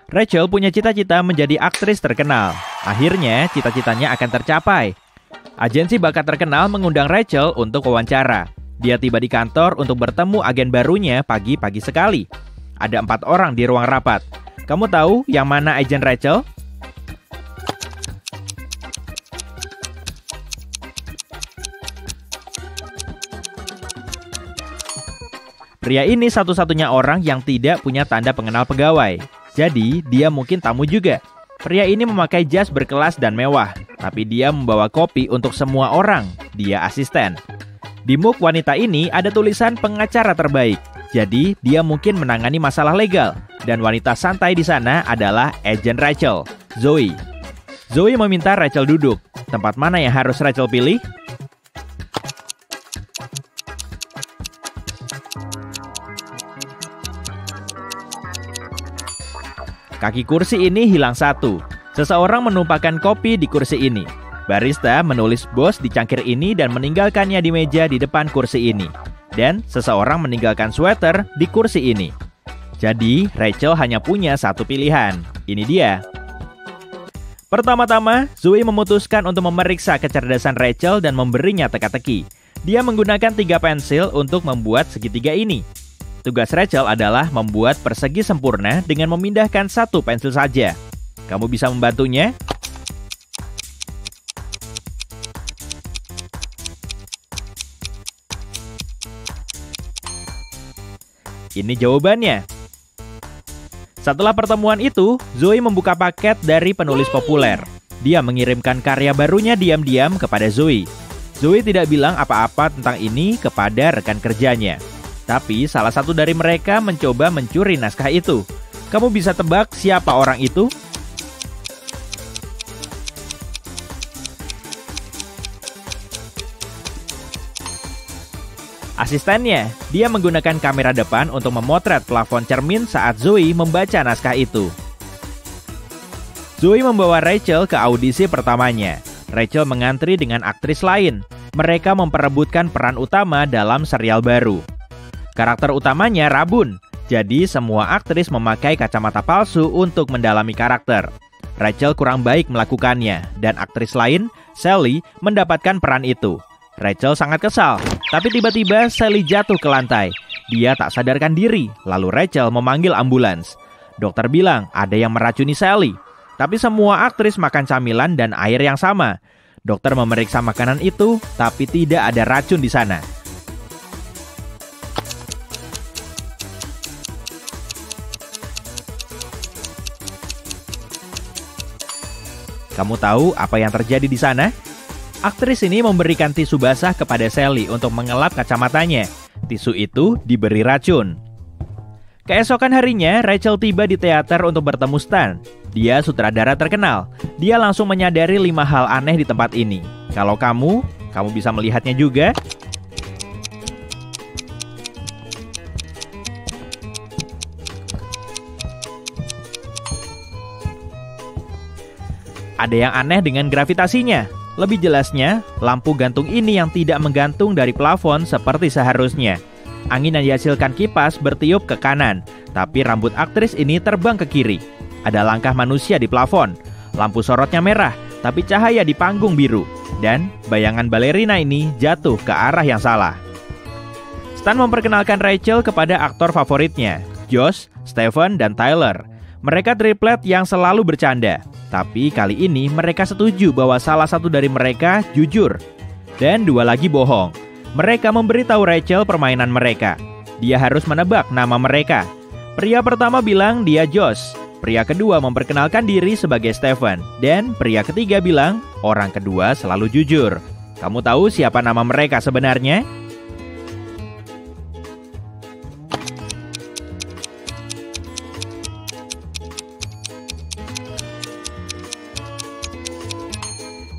Rachel punya cita-cita menjadi aktris terkenal. Akhirnya, cita-citanya akan tercapai. Agensi bakat terkenal mengundang Rachel untuk wawancara. Dia tiba di kantor untuk bertemu agen barunya pagi-pagi sekali. Ada 4 orang di ruang rapat. Kamu tahu yang mana agen Rachel? Pria ini satu-satunya orang yang tidak punya tanda pengenal pegawai. Jadi, dia mungkin tamu juga. Pria ini memakai jas berkelas dan mewah, tapi dia membawa kopi untuk semua orang. Dia asisten. Di muk wanita ini ada tulisan pengacara terbaik. Jadi, dia mungkin menangani masalah legal. Dan wanita santai di sana adalah agen Rachel, Zoe. Zoe meminta Rachel duduk. Tempat mana yang harus Rachel pilih? Kaki kursi ini hilang satu. Seseorang menumpahkan kopi di kursi ini. Barista menulis bos di cangkir ini dan meninggalkannya di meja di depan kursi ini. Dan seseorang meninggalkan sweater di kursi ini. Jadi, Rachel hanya punya satu pilihan. Ini dia. Pertama-tama, Zoe memutuskan untuk memeriksa kecerdasan Rachel dan memberinya teka-teki. Dia menggunakan 3 pensil untuk membuat segitiga ini. Tugas Rachel adalah membuat persegi sempurna dengan memindahkan 1 pensil saja. Kamu bisa membantunya? Ini jawabannya. Setelah pertemuan itu, Zoe membuka paket dari penulis populer. Dia mengirimkan karya barunya diam-diam kepada Zoe. Zoe tidak bilang apa-apa tentang ini kepada rekan kerjanya. Tapi salah satu dari mereka mencoba mencuri naskah itu. Kamu bisa tebak siapa orang itu? Asistennya, dia menggunakan kamera depan untuk memotret plafon cermin saat Zoe membaca naskah itu. Zoe membawa Rachel ke audisi pertamanya. Rachel mengantri dengan aktris lain. Mereka memperebutkan peran utama dalam serial baru. Karakter utamanya rabun, jadi semua aktris memakai kacamata palsu untuk mendalami karakter. Rachel kurang baik melakukannya, dan aktris lain, Sally, mendapatkan peran itu. Rachel sangat kesal, tapi tiba-tiba Sally jatuh ke lantai. Dia tak sadarkan diri, lalu Rachel memanggil ambulans. Dokter bilang ada yang meracuni Sally, tapi semua aktris makan camilan dan air yang sama. Dokter memeriksa makanan itu, tapi tidak ada racun di sana. Kamu tahu apa yang terjadi di sana? Aktris ini memberikan tisu basah kepada Sally untuk mengelap kacamatanya. Tisu itu diberi racun. Keesokan harinya, Rachel tiba di teater untuk bertemu Stan. Dia sutradara terkenal. Dia langsung menyadari 5 hal aneh di tempat ini. Kalau kamu bisa melihatnya juga. Ada yang aneh dengan gravitasinya. Lebih jelasnya, lampu gantung ini yang tidak menggantung dari plafon seperti seharusnya. Angin yang dihasilkan kipas bertiup ke kanan, tapi rambut aktris ini terbang ke kiri. Ada langkah manusia di plafon. Lampu sorotnya merah, tapi cahaya di panggung biru. Dan bayangan balerina ini jatuh ke arah yang salah. Stan memperkenalkan Rachel kepada aktor favoritnya, Josh, Stephen, dan Tyler. Mereka triplet yang selalu bercanda. Tapi kali ini mereka setuju bahwa salah satu dari mereka jujur. Dan 2 lagi bohong. Mereka memberitahu Rachel permainan mereka. Dia harus menebak nama mereka. Pria pertama bilang dia Josh. Pria kedua memperkenalkan diri sebagai Stephen. Dan pria ketiga bilang orang kedua selalu jujur. Kamu tahu siapa nama mereka sebenarnya?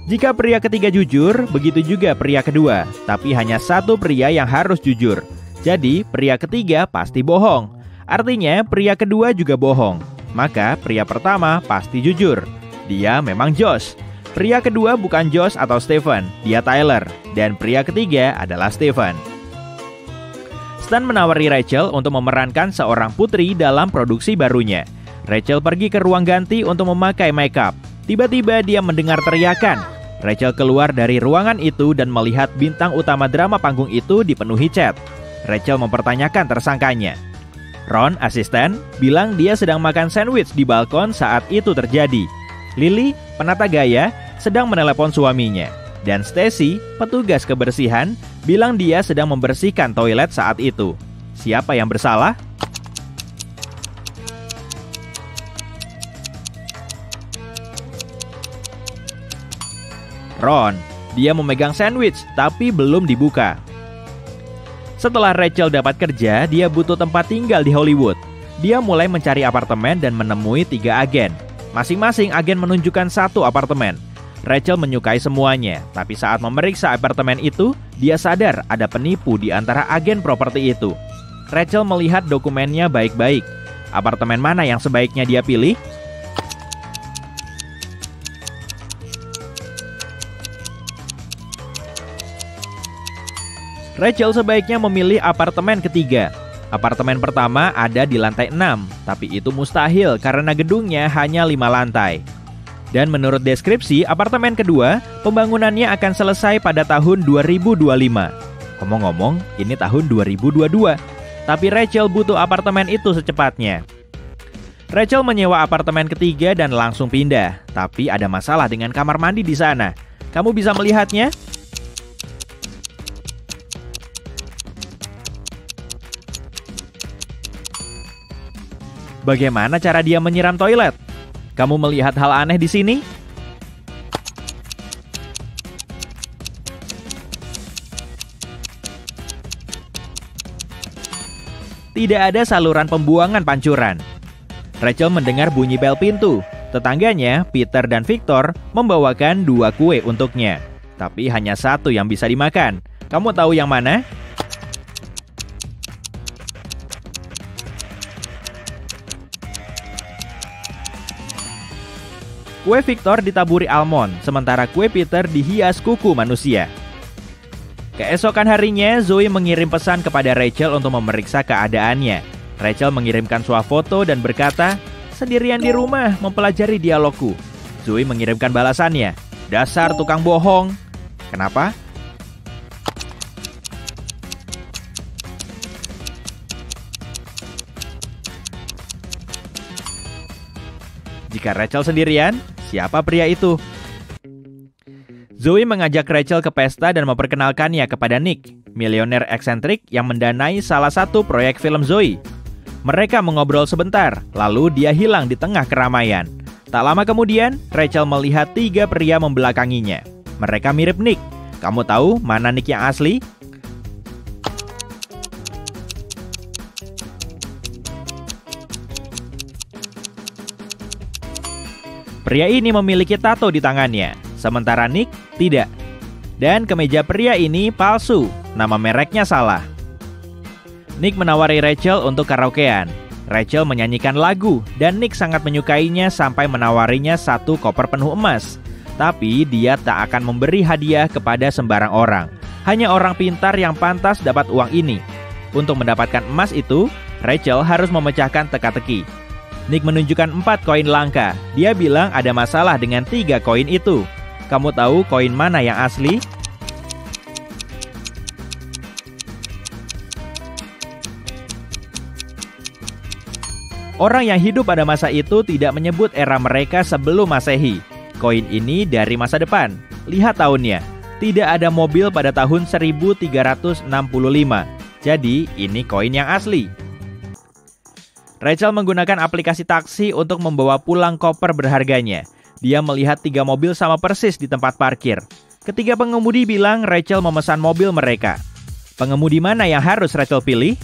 Jika pria ketiga jujur, begitu juga pria kedua. Tapi hanya satu pria yang harus jujur. Jadi, pria ketiga pasti bohong. Artinya, pria kedua juga bohong. Maka, pria pertama pasti jujur. Dia memang Josh. Pria kedua bukan Josh atau Stephen, dia Tyler. Dan pria ketiga adalah Stephen. Stan menawari Rachel untuk memerankan seorang putri dalam produksi barunya. Rachel pergi ke ruang ganti untuk memakai makeup. Tiba-tiba dia mendengar teriakan. Rachel keluar dari ruangan itu dan melihat bintang utama drama panggung itu dipenuhi chat. Rachel mempertanyakan tersangkanya. Ron, asisten, bilang dia sedang makan sandwich di balkon saat itu terjadi. Lily, penata gaya, sedang menelepon suaminya. Dan Stacy, petugas kebersihan, bilang dia sedang membersihkan toilet saat itu. Siapa yang bersalah? Ron, dia memegang sandwich tapi belum dibuka. Setelah Rachel dapat kerja, dia butuh tempat tinggal di Hollywood. Dia mulai mencari apartemen dan menemui 3 agen. Masing-masing agen menunjukkan 1 apartemen. Rachel menyukai semuanya, tapi saat memeriksa apartemen itu, dia sadar ada penipu di antara agen properti itu. Rachel melihat dokumennya baik-baik. Apartemen mana yang sebaiknya dia pilih? Rachel sebaiknya memilih apartemen ketiga. Apartemen pertama ada di lantai 6, tapi itu mustahil karena gedungnya hanya 5 lantai. Dan menurut deskripsi, apartemen kedua, pembangunannya akan selesai pada tahun 2025. Ngomong-ngomong, ini tahun 2022. Tapi Rachel butuh apartemen itu secepatnya. Rachel menyewa apartemen ketiga dan langsung pindah. Tapi ada masalah dengan kamar mandi di sana. Kamu bisa melihatnya? Bagaimana cara dia menyiram toilet? Kamu melihat hal aneh di sini? Tidak ada saluran pembuangan pancuran. Rachel mendengar bunyi bel pintu. Tetangganya, Peter dan Victor, membawakan 2 kue untuknya. Tapi hanya 1 yang bisa dimakan. Kamu tahu yang mana? Kue Victor ditaburi almond, sementara kue Peter dihias kuku manusia. Keesokan harinya, Zoe mengirim pesan kepada Rachel untuk memeriksa keadaannya. Rachel mengirimkan swafoto dan berkata, "Sendirian di rumah mempelajari dialogku." Zoe mengirimkan balasannya, "Dasar tukang bohong." Kenapa? Jika Rachel sendirian, siapa pria itu? Zoe mengajak Rachel ke pesta dan memperkenalkannya kepada Nick, milioner eksentrik yang mendanai salah satu proyek film Zoe. Mereka mengobrol sebentar, lalu dia hilang di tengah keramaian. Tak lama kemudian, Rachel melihat 3 pria membelakanginya. Mereka mirip Nick. Kamu tahu mana Nick yang asli? Pria ini memiliki tato di tangannya, sementara Nick tidak. Dan kemeja pria ini palsu, nama mereknya salah. Nick menawari Rachel untuk karaokean. Rachel menyanyikan lagu, dan Nick sangat menyukainya sampai menawarinya 1 koper penuh emas. Tapi dia tak akan memberi hadiah kepada sembarang orang. Hanya orang pintar yang pantas dapat uang ini. Untuk mendapatkan emas itu, Rachel harus memecahkan teka-teki. Nick menunjukkan 4 koin langka. Dia bilang ada masalah dengan 3 koin itu. Kamu tahu koin mana yang asli? Orang yang hidup pada masa itu tidak menyebut era mereka sebelum Masehi. Koin ini dari masa depan. Lihat tahunnya. Tidak ada mobil pada tahun 1365. Jadi, ini koin yang asli. Rachel menggunakan aplikasi taksi untuk membawa pulang koper berharganya. Dia melihat 3 mobil sama persis di tempat parkir. Ketiga pengemudi bilang Rachel memesan mobil mereka. Pengemudi mana yang harus Rachel pilih?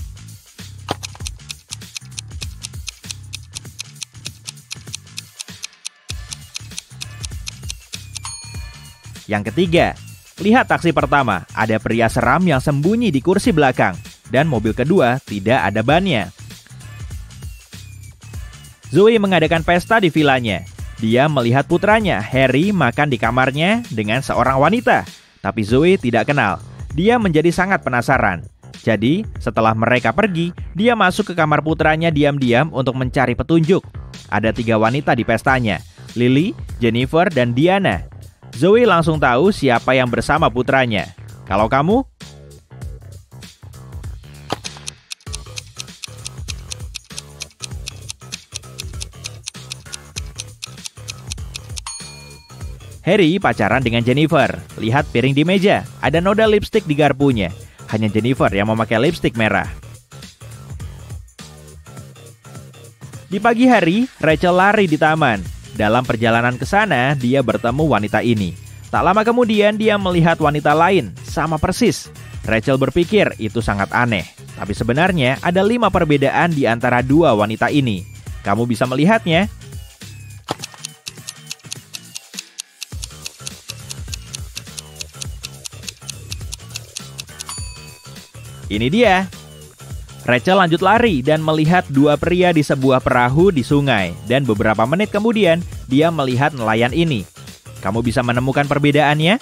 Yang ketiga, lihat taksi pertama. Ada pria seram yang sembunyi di kursi belakang. Dan mobil kedua tidak ada bannya. Zoe mengadakan pesta di vilanya. Dia melihat putranya, Harry, makan di kamarnya dengan seorang wanita. Tapi Zoe tidak kenal. Dia menjadi sangat penasaran. Jadi, setelah mereka pergi, dia masuk ke kamar putranya diam-diam untuk mencari petunjuk. Ada 3 wanita di pestanya, Lily, Jennifer, dan Diana. Zoe langsung tahu siapa yang bersama putranya. Kalau kamu? Harry pacaran dengan Jennifer. Lihat piring di meja, ada noda lipstik di garpunya. Hanya Jennifer yang memakai lipstik merah. Di pagi hari, Rachel lari di taman. Dalam perjalanan ke sana, dia bertemu wanita ini. Tak lama kemudian, dia melihat wanita lain, sama persis. Rachel berpikir itu sangat aneh. Tapi sebenarnya ada 5 perbedaan di antara 2 wanita ini. Kamu bisa melihatnya. Ini dia. Rachel lanjut lari dan melihat 2 pria di sebuah perahu di sungai. Dan beberapa menit kemudian, dia melihat nelayan ini. Kamu bisa menemukan perbedaannya?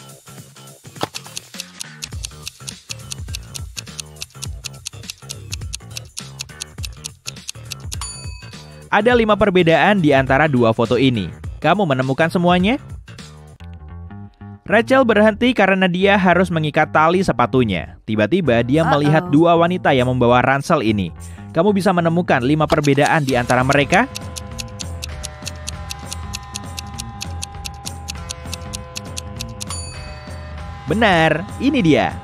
Ada 5 perbedaan di antara 2 foto ini. Kamu menemukan semuanya? Rachel berhenti karena dia harus mengikat tali sepatunya. Tiba-tiba dia melihat 2 wanita yang membawa ransel ini. Kamu bisa menemukan 5 perbedaan di antara mereka? Benar, ini dia.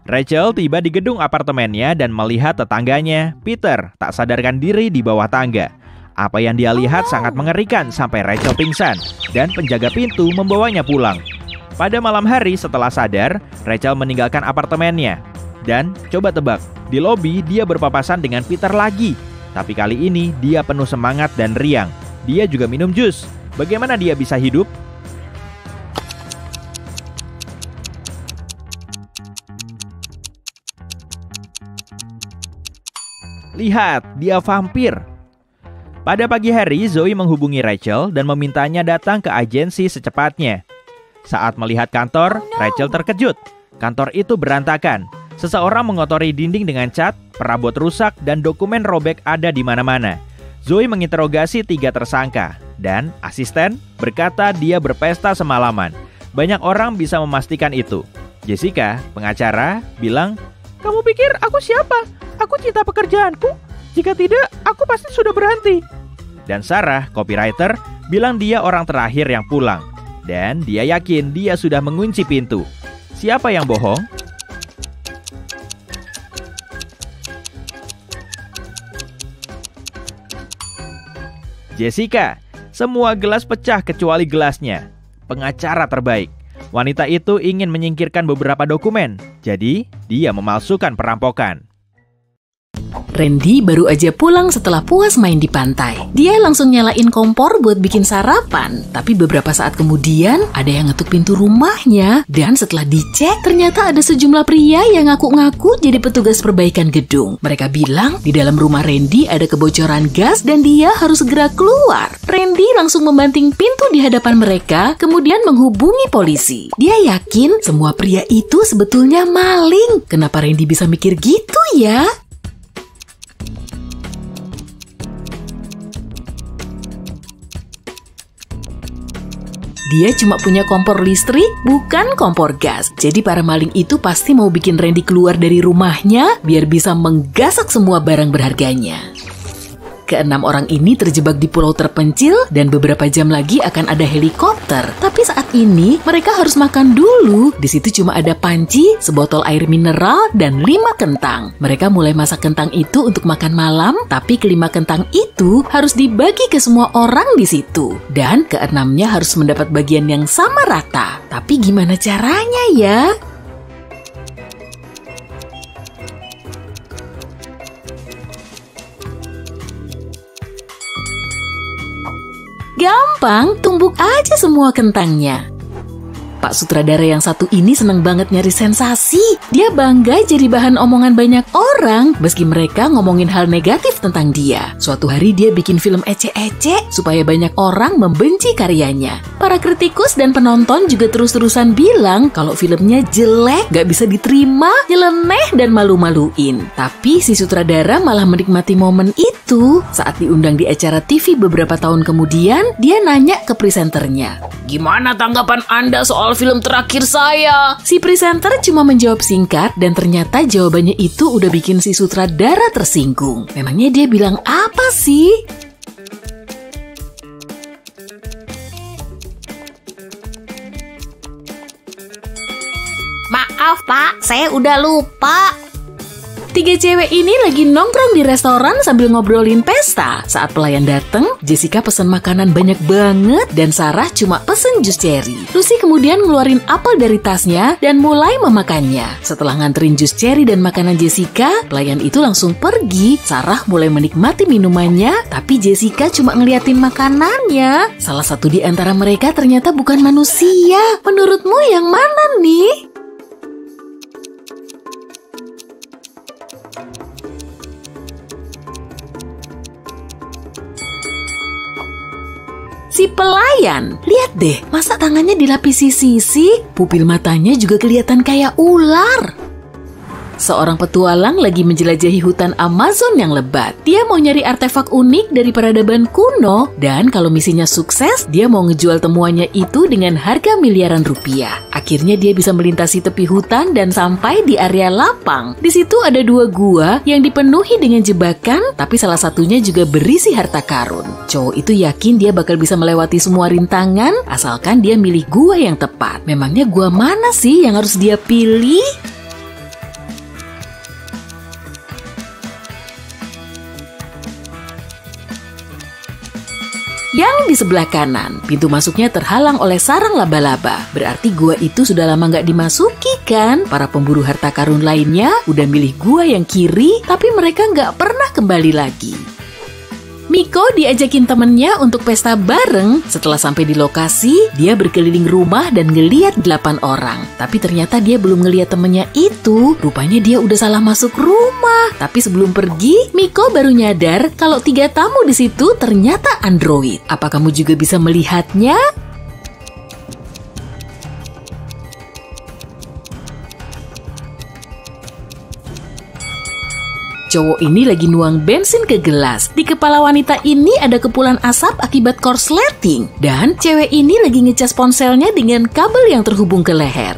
Rachel tiba di gedung apartemennya dan melihat tetangganya, Peter, tak sadarkan diri di bawah tangga. Apa yang dia lihat sangat mengerikan sampai Rachel pingsan dan penjaga pintu membawanya pulang. Pada malam hari setelah sadar, Rachel meninggalkan apartemennya. Dan coba tebak, di lobi dia berpapasan dengan Peter lagi. Tapi kali ini dia penuh semangat dan riang. Dia juga minum jus. Bagaimana dia bisa hidup? Lihat, dia vampir. Pada pagi hari, Zoe menghubungi Rachel dan memintanya datang ke agensi secepatnya. Saat melihat kantor, Rachel terkejut. Kantor itu berantakan. Seseorang mengotori dinding dengan cat, perabot rusak, dan dokumen robek ada di mana-mana. Zoe menginterogasi 3 tersangka, dan asisten berkata dia berpesta semalaman. Banyak orang bisa memastikan itu. Jessica, pengacara, bilang, "Kamu pikir aku siapa? Aku cinta pekerjaanku. Jika tidak, aku pasti sudah berhenti." Dan Sarah, copywriter, bilang dia orang terakhir yang pulang. Dan dia yakin dia sudah mengunci pintu. Siapa yang bohong? Jessica. Semua gelas pecah kecuali gelasnya. Pengacara terbaik. Wanita itu ingin menyingkirkan beberapa dokumen. Jadi, dia memalsukan perampokan. Randy baru aja pulang setelah puas main di pantai. Dia langsung nyalain kompor buat bikin sarapan. Tapi beberapa saat kemudian ada yang ngetuk pintu rumahnya. Dan setelah dicek, ternyata ada sejumlah pria yang ngaku-ngaku jadi petugas perbaikan gedung. Mereka bilang di dalam rumah Randy ada kebocoran gas dan dia harus segera keluar. Randy langsung membanting pintu di hadapan mereka, kemudian menghubungi polisi. Dia yakin semua pria itu sebetulnya maling. Kenapa Randy bisa mikir gitu ya? Dia cuma punya kompor listrik, bukan kompor gas. Jadi para maling itu pasti mau bikin Randy keluar dari rumahnya biar bisa menggasak semua barang berharganya. Ke-6 orang ini terjebak di pulau terpencil dan beberapa jam lagi akan ada helikopter. Tapi saat ini mereka harus makan dulu. Di situ cuma ada panci, sebotol air mineral, dan 5 kentang. Mereka mulai masak kentang itu untuk makan malam, tapi ke-5 kentang itu harus dibagi ke semua orang di situ. Dan ke-6-nya harus mendapat bagian yang sama rata. Tapi gimana caranya ya? Gampang, tumbuk aja semua kentangnya. Pak sutradara yang satu ini seneng banget nyari sensasi. Dia bangga jadi bahan omongan banyak orang, meski mereka ngomongin hal negatif tentang dia. Suatu hari dia bikin film ecek-ecek supaya banyak orang membenci karyanya. Para kritikus dan penonton juga terus-terusan bilang kalau filmnya jelek, gak bisa diterima, nyeleneh, dan malu-maluin. Tapi si sutradara malah menikmati momen itu. Saat diundang di acara TV beberapa tahun kemudian, dia nanya ke presenternya, "Gimana tanggapan Anda soal film terakhir saya?" Si presenter cuma menjawab singkat dan ternyata jawabannya itu udah bikin si sutradara tersinggung. Memangnya dia bilang apa sih? Maaf Pak, saya udah lupa. 3 cewek ini lagi nongkrong di restoran sambil ngobrolin pesta. Saat pelayan datang, Jessica pesen makanan banyak banget dan Sarah cuma pesen jus cherry. Lucy kemudian ngeluarin apel dari tasnya dan mulai memakannya. Setelah nganterin jus cherry dan makanan Jessica, pelayan itu langsung pergi. Sarah mulai menikmati minumannya, tapi Jessica cuma ngeliatin makanannya. Salah satu di antara mereka ternyata bukan manusia. Menurutmu yang mana nih? Si pelayan, lihat deh, masa tangannya dilapisi sisik? Pupil matanya juga kelihatan kayak ular. Seorang petualang lagi menjelajahi hutan Amazon yang lebat. Dia mau nyari artefak unik dari peradaban kuno, dan kalau misinya sukses, dia mau ngejual temuannya itu dengan harga miliaran rupiah. Akhirnya dia bisa melintasi tepi hutan dan sampai di area lapang. Di situ ada 2 gua yang dipenuhi dengan jebakan, tapi salah satunya juga berisi harta karun. Cowok itu yakin dia bakal bisa melewati semua rintangan, asalkan dia milih gua yang tepat. Memangnya gua mana sih yang harus dia pilih? Yang di sebelah kanan, pintu masuknya terhalang oleh sarang laba-laba. Berarti gua itu sudah lama nggak dimasuki kan? Para pemburu harta karun lainnya udah milih gua yang kiri, tapi mereka nggak pernah kembali lagi. Miko diajakin temennya untuk pesta bareng. Setelah sampai di lokasi, dia berkeliling rumah dan ngeliat 8 orang. Tapi ternyata dia belum ngeliat temennya itu. Rupanya dia udah salah masuk rumah. Tapi sebelum pergi, Miko baru nyadar kalau 3 tamu di situ ternyata android. Apa kamu juga bisa melihatnya? Cowok ini lagi nuang bensin ke gelas. Di kepala wanita ini ada kepulan asap akibat korsleting. Dan cewek ini lagi ngecas ponselnya dengan kabel yang terhubung ke leher.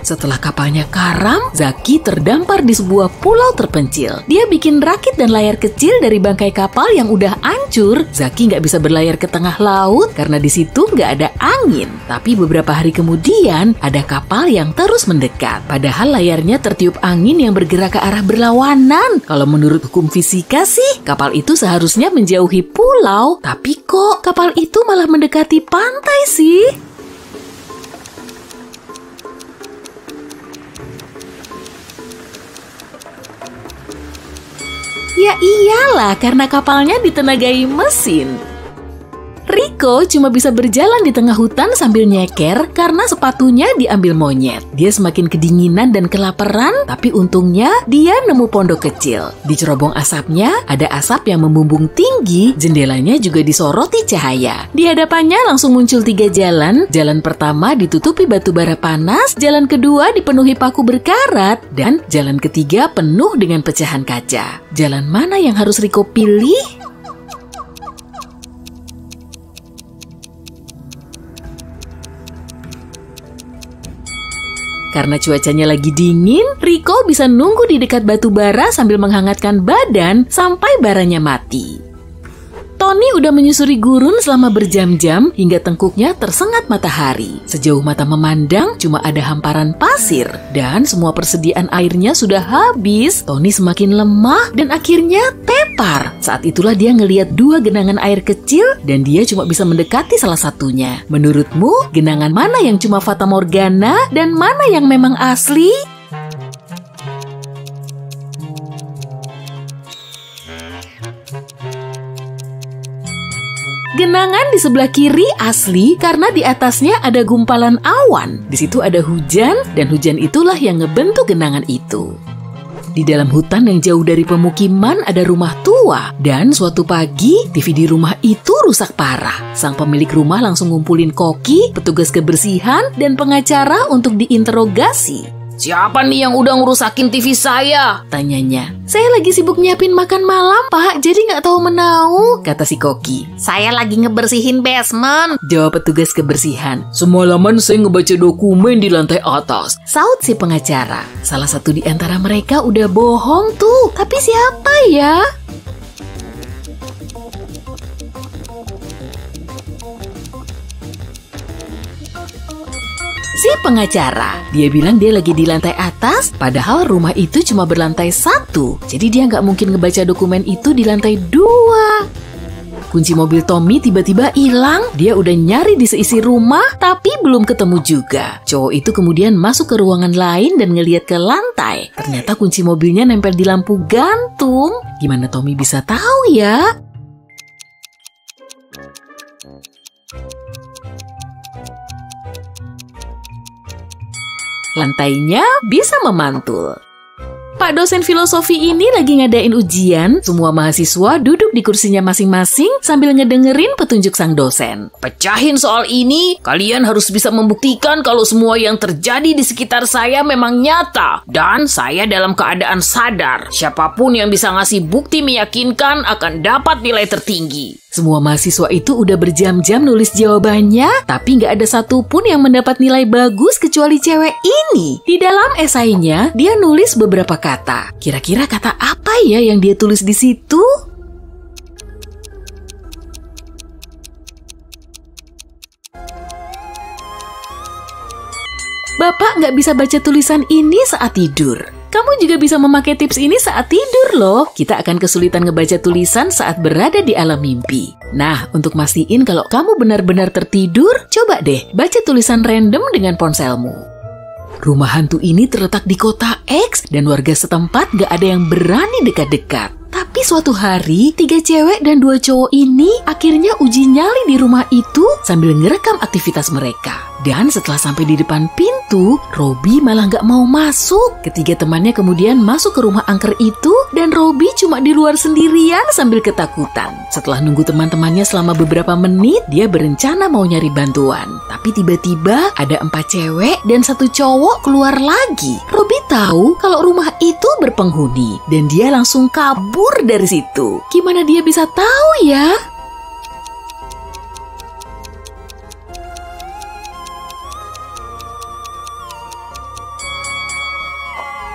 Setelah kapalnya karam, Zaki terdampar di sebuah pulau terpencil. Dia bikin rakit dan layar kecil dari bangkai kapal yang udah hancur. Zaki nggak bisa berlayar ke tengah laut karena di situ nggak ada angin. Tapi beberapa hari kemudian, ada kapal yang terus mendekat. Padahal layarnya tertiup angin yang bergerak ke arah berlawanan. Kalau menurut hukum fisika sih, kapal itu seharusnya menjauhi pulau. Tapi kok kapal itu malah mendekati pantai sih? Ya iyalah, karena kapalnya ditenagai mesin. Rico cuma bisa berjalan di tengah hutan sambil nyeker karena sepatunya diambil monyet. Dia semakin kedinginan dan kelaparan, tapi untungnya dia nemu pondok kecil. Di cerobong asapnya ada asap yang membumbung tinggi, jendelanya juga disoroti cahaya. Di hadapannya langsung muncul 3 jalan. Jalan pertama ditutupi batu bara panas, jalan kedua dipenuhi paku berkarat, dan jalan ketiga penuh dengan pecahan kaca. Jalan mana yang harus Rico pilih? Karena cuacanya lagi dingin, Rico bisa nunggu di dekat batu bara sambil menghangatkan badan sampai baranya mati. Tony udah menyusuri gurun selama berjam-jam hingga tengkuknya tersengat matahari. Sejauh mata memandang cuma ada hamparan pasir dan semua persediaan airnya sudah habis. Tony semakin lemah dan akhirnya tepar. Saat itulah dia ngelihat 2 genangan air kecil dan dia cuma bisa mendekati salah satunya. Menurutmu, genangan mana yang cuma fata morgana dan mana yang memang asli? Genangan di sebelah kiri asli karena di atasnya ada gumpalan awan. Di situ ada hujan dan hujan itulah yang ngebentuk genangan itu. Di dalam hutan yang jauh dari pemukiman ada rumah tua. Dan suatu pagi TV di rumah itu rusak parah. Sang pemilik rumah langsung ngumpulin koki, petugas kebersihan, dan pengacara untuk diinterogasi. Siapa nih yang udah ngerusakin TV saya? Tanyanya. Saya lagi sibuk nyiapin makan malam, Pak, jadi nggak tahu menau, kata si koki. Saya lagi ngebersihin basement, jawab petugas kebersihan. Semalaman saya ngebaca dokumen di lantai atas, saut si pengacara. Salah satu di antara mereka udah bohong tuh, tapi siapa ya? Si pengacara, dia bilang dia lagi di lantai atas, padahal rumah itu cuma berlantai 1. Jadi dia nggak mungkin ngebaca dokumen itu di lantai 2. Kunci mobil Tommy tiba-tiba hilang. Dia udah nyari di seisi rumah, tapi belum ketemu juga. Cowok itu kemudian masuk ke ruangan lain dan ngeliat ke lantai. Ternyata kunci mobilnya nempel di lampu gantung. Gimana Tommy bisa tahu ya? Lantainya bisa memantul. Pak dosen filosofi ini lagi ngadain ujian. Semua mahasiswa duduk di kursinya masing-masing sambil ngedengerin petunjuk sang dosen. Pecahin soal ini, kalian harus bisa membuktikan kalau semua yang terjadi di sekitar saya memang nyata. Dan saya dalam keadaan sadar. Siapapun yang bisa ngasih bukti meyakinkan akan dapat nilai tertinggi. Semua mahasiswa itu udah berjam-jam nulis jawabannya, tapi nggak ada satupun yang mendapat nilai bagus kecuali cewek ini. Di dalam esainya, dia nulis beberapa kata. Kira-kira kata apa ya yang dia tulis di situ? Bapak nggak bisa baca tulisan ini saat tidur. Kamu juga bisa memakai tips ini saat tidur loh. Kita akan kesulitan ngebaca tulisan saat berada di alam mimpi. Nah, untuk mastiin kalau kamu benar-benar tertidur, coba deh baca tulisan random dengan ponselmu. Rumah hantu ini terletak di kota X dan warga setempat gak ada yang berani dekat-dekat. Tapi suatu hari, 3 cewek dan 2 cowok ini akhirnya uji nyali di rumah itu sambil ngerekam aktivitas mereka. Dan setelah sampai di depan pintu, Robby malah gak mau masuk. Ketiga temannya kemudian masuk ke rumah angker itu dan Robby cuma di luar sendirian sambil ketakutan. Setelah nunggu teman-temannya selama beberapa menit, dia berencana mau nyari bantuan. Tapi tiba-tiba ada 4 cewek dan 1 cowok keluar lagi. Robby tahu kalau rumah itu berpenghuni dan dia langsung kabur dari situ. Gimana dia bisa tahu ya?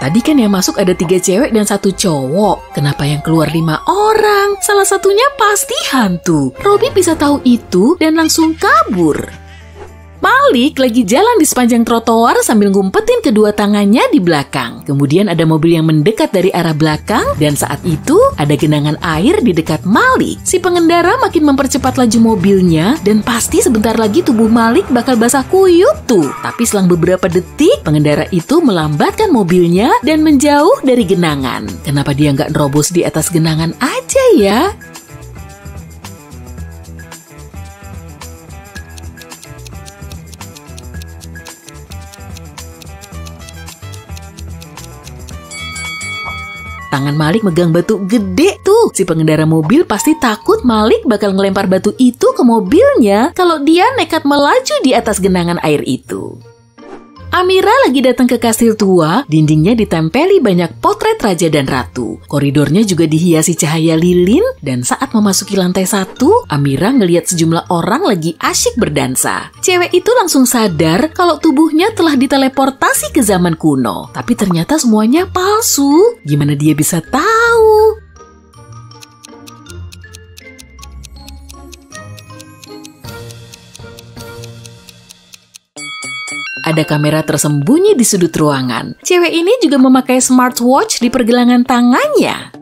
Tadi kan yang masuk ada 3 cewek dan 1 cowok. Kenapa yang keluar 5 orang? Salah satunya pasti hantu. Robby bisa tahu itu dan langsung kabur. Malik lagi jalan di sepanjang trotoar sambil ngumpetin kedua tangannya di belakang. Kemudian ada mobil yang mendekat dari arah belakang dan saat itu ada genangan air di dekat Malik. Si pengendara makin mempercepat laju mobilnya dan pasti sebentar lagi tubuh Malik bakal basah kuyup tuh. Tapi selang beberapa detik, pengendara itu melambatkan mobilnya dan menjauh dari genangan. Kenapa dia nggak nerobos di atas genangan aja ya? Tangan Malik megang batu gede tuh. Si pengendara mobil pasti takut Malik bakal ngelempar batu itu ke mobilnya kalau dia nekat melaju di atas genangan air itu. Amira lagi datang ke kastil tua, dindingnya ditempeli banyak potret raja dan ratu. Koridornya juga dihiasi cahaya lilin, dan saat memasuki lantai 1, Amira ngelihat sejumlah orang lagi asyik berdansa. Cewek itu langsung sadar kalau tubuhnya telah diteleportasi ke zaman kuno. Tapi ternyata semuanya palsu. Gimana dia bisa tahu? Ada kamera tersembunyi di sudut ruangan. Cewek ini juga memakai smartwatch di pergelangan tangannya.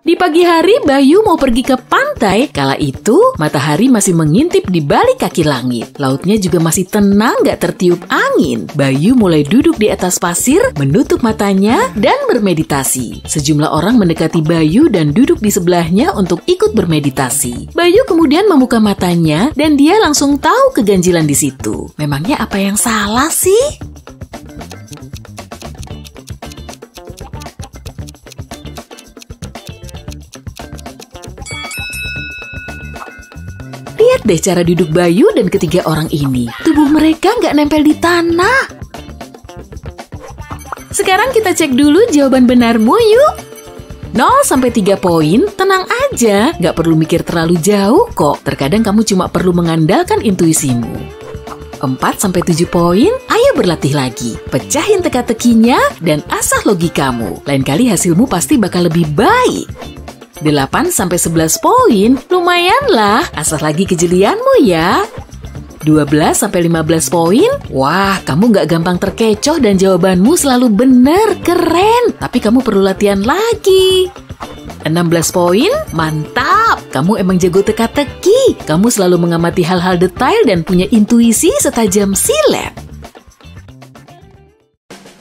Di pagi hari, Bayu mau pergi ke pantai. Kala itu, matahari masih mengintip di balik kaki langit. Lautnya juga masih tenang, gak tertiup angin. Bayu mulai duduk di atas pasir, menutup matanya, dan bermeditasi. Sejumlah orang mendekati Bayu dan duduk di sebelahnya untuk ikut bermeditasi. Bayu kemudian membuka matanya, dan dia langsung tahu keganjilan di situ. Memangnya apa yang salah sih? Lihat deh cara duduk Bayu dan ketiga orang ini. Tubuh mereka nggak nempel di tanah. Sekarang kita cek dulu jawaban benarmu yuk. 0-3 poin, tenang aja. Nggak perlu mikir terlalu jauh kok. Terkadang kamu cuma perlu mengandalkan intuisimu. 4-7 poin, ayo berlatih lagi. Pecahin teka-tekinya dan asah logikamu. Lain kali hasilmu pasti bakal lebih baik. 8-11 poin, lumayan lah, asah lagi kejelianmu ya. 12-15 poin, wah kamu gak gampang terkecoh dan jawabanmu selalu benar, keren. Tapi kamu perlu latihan lagi. 16 poin, mantap, kamu emang jago teka-teki. Kamu selalu mengamati hal-hal detail dan punya intuisi setajam silet.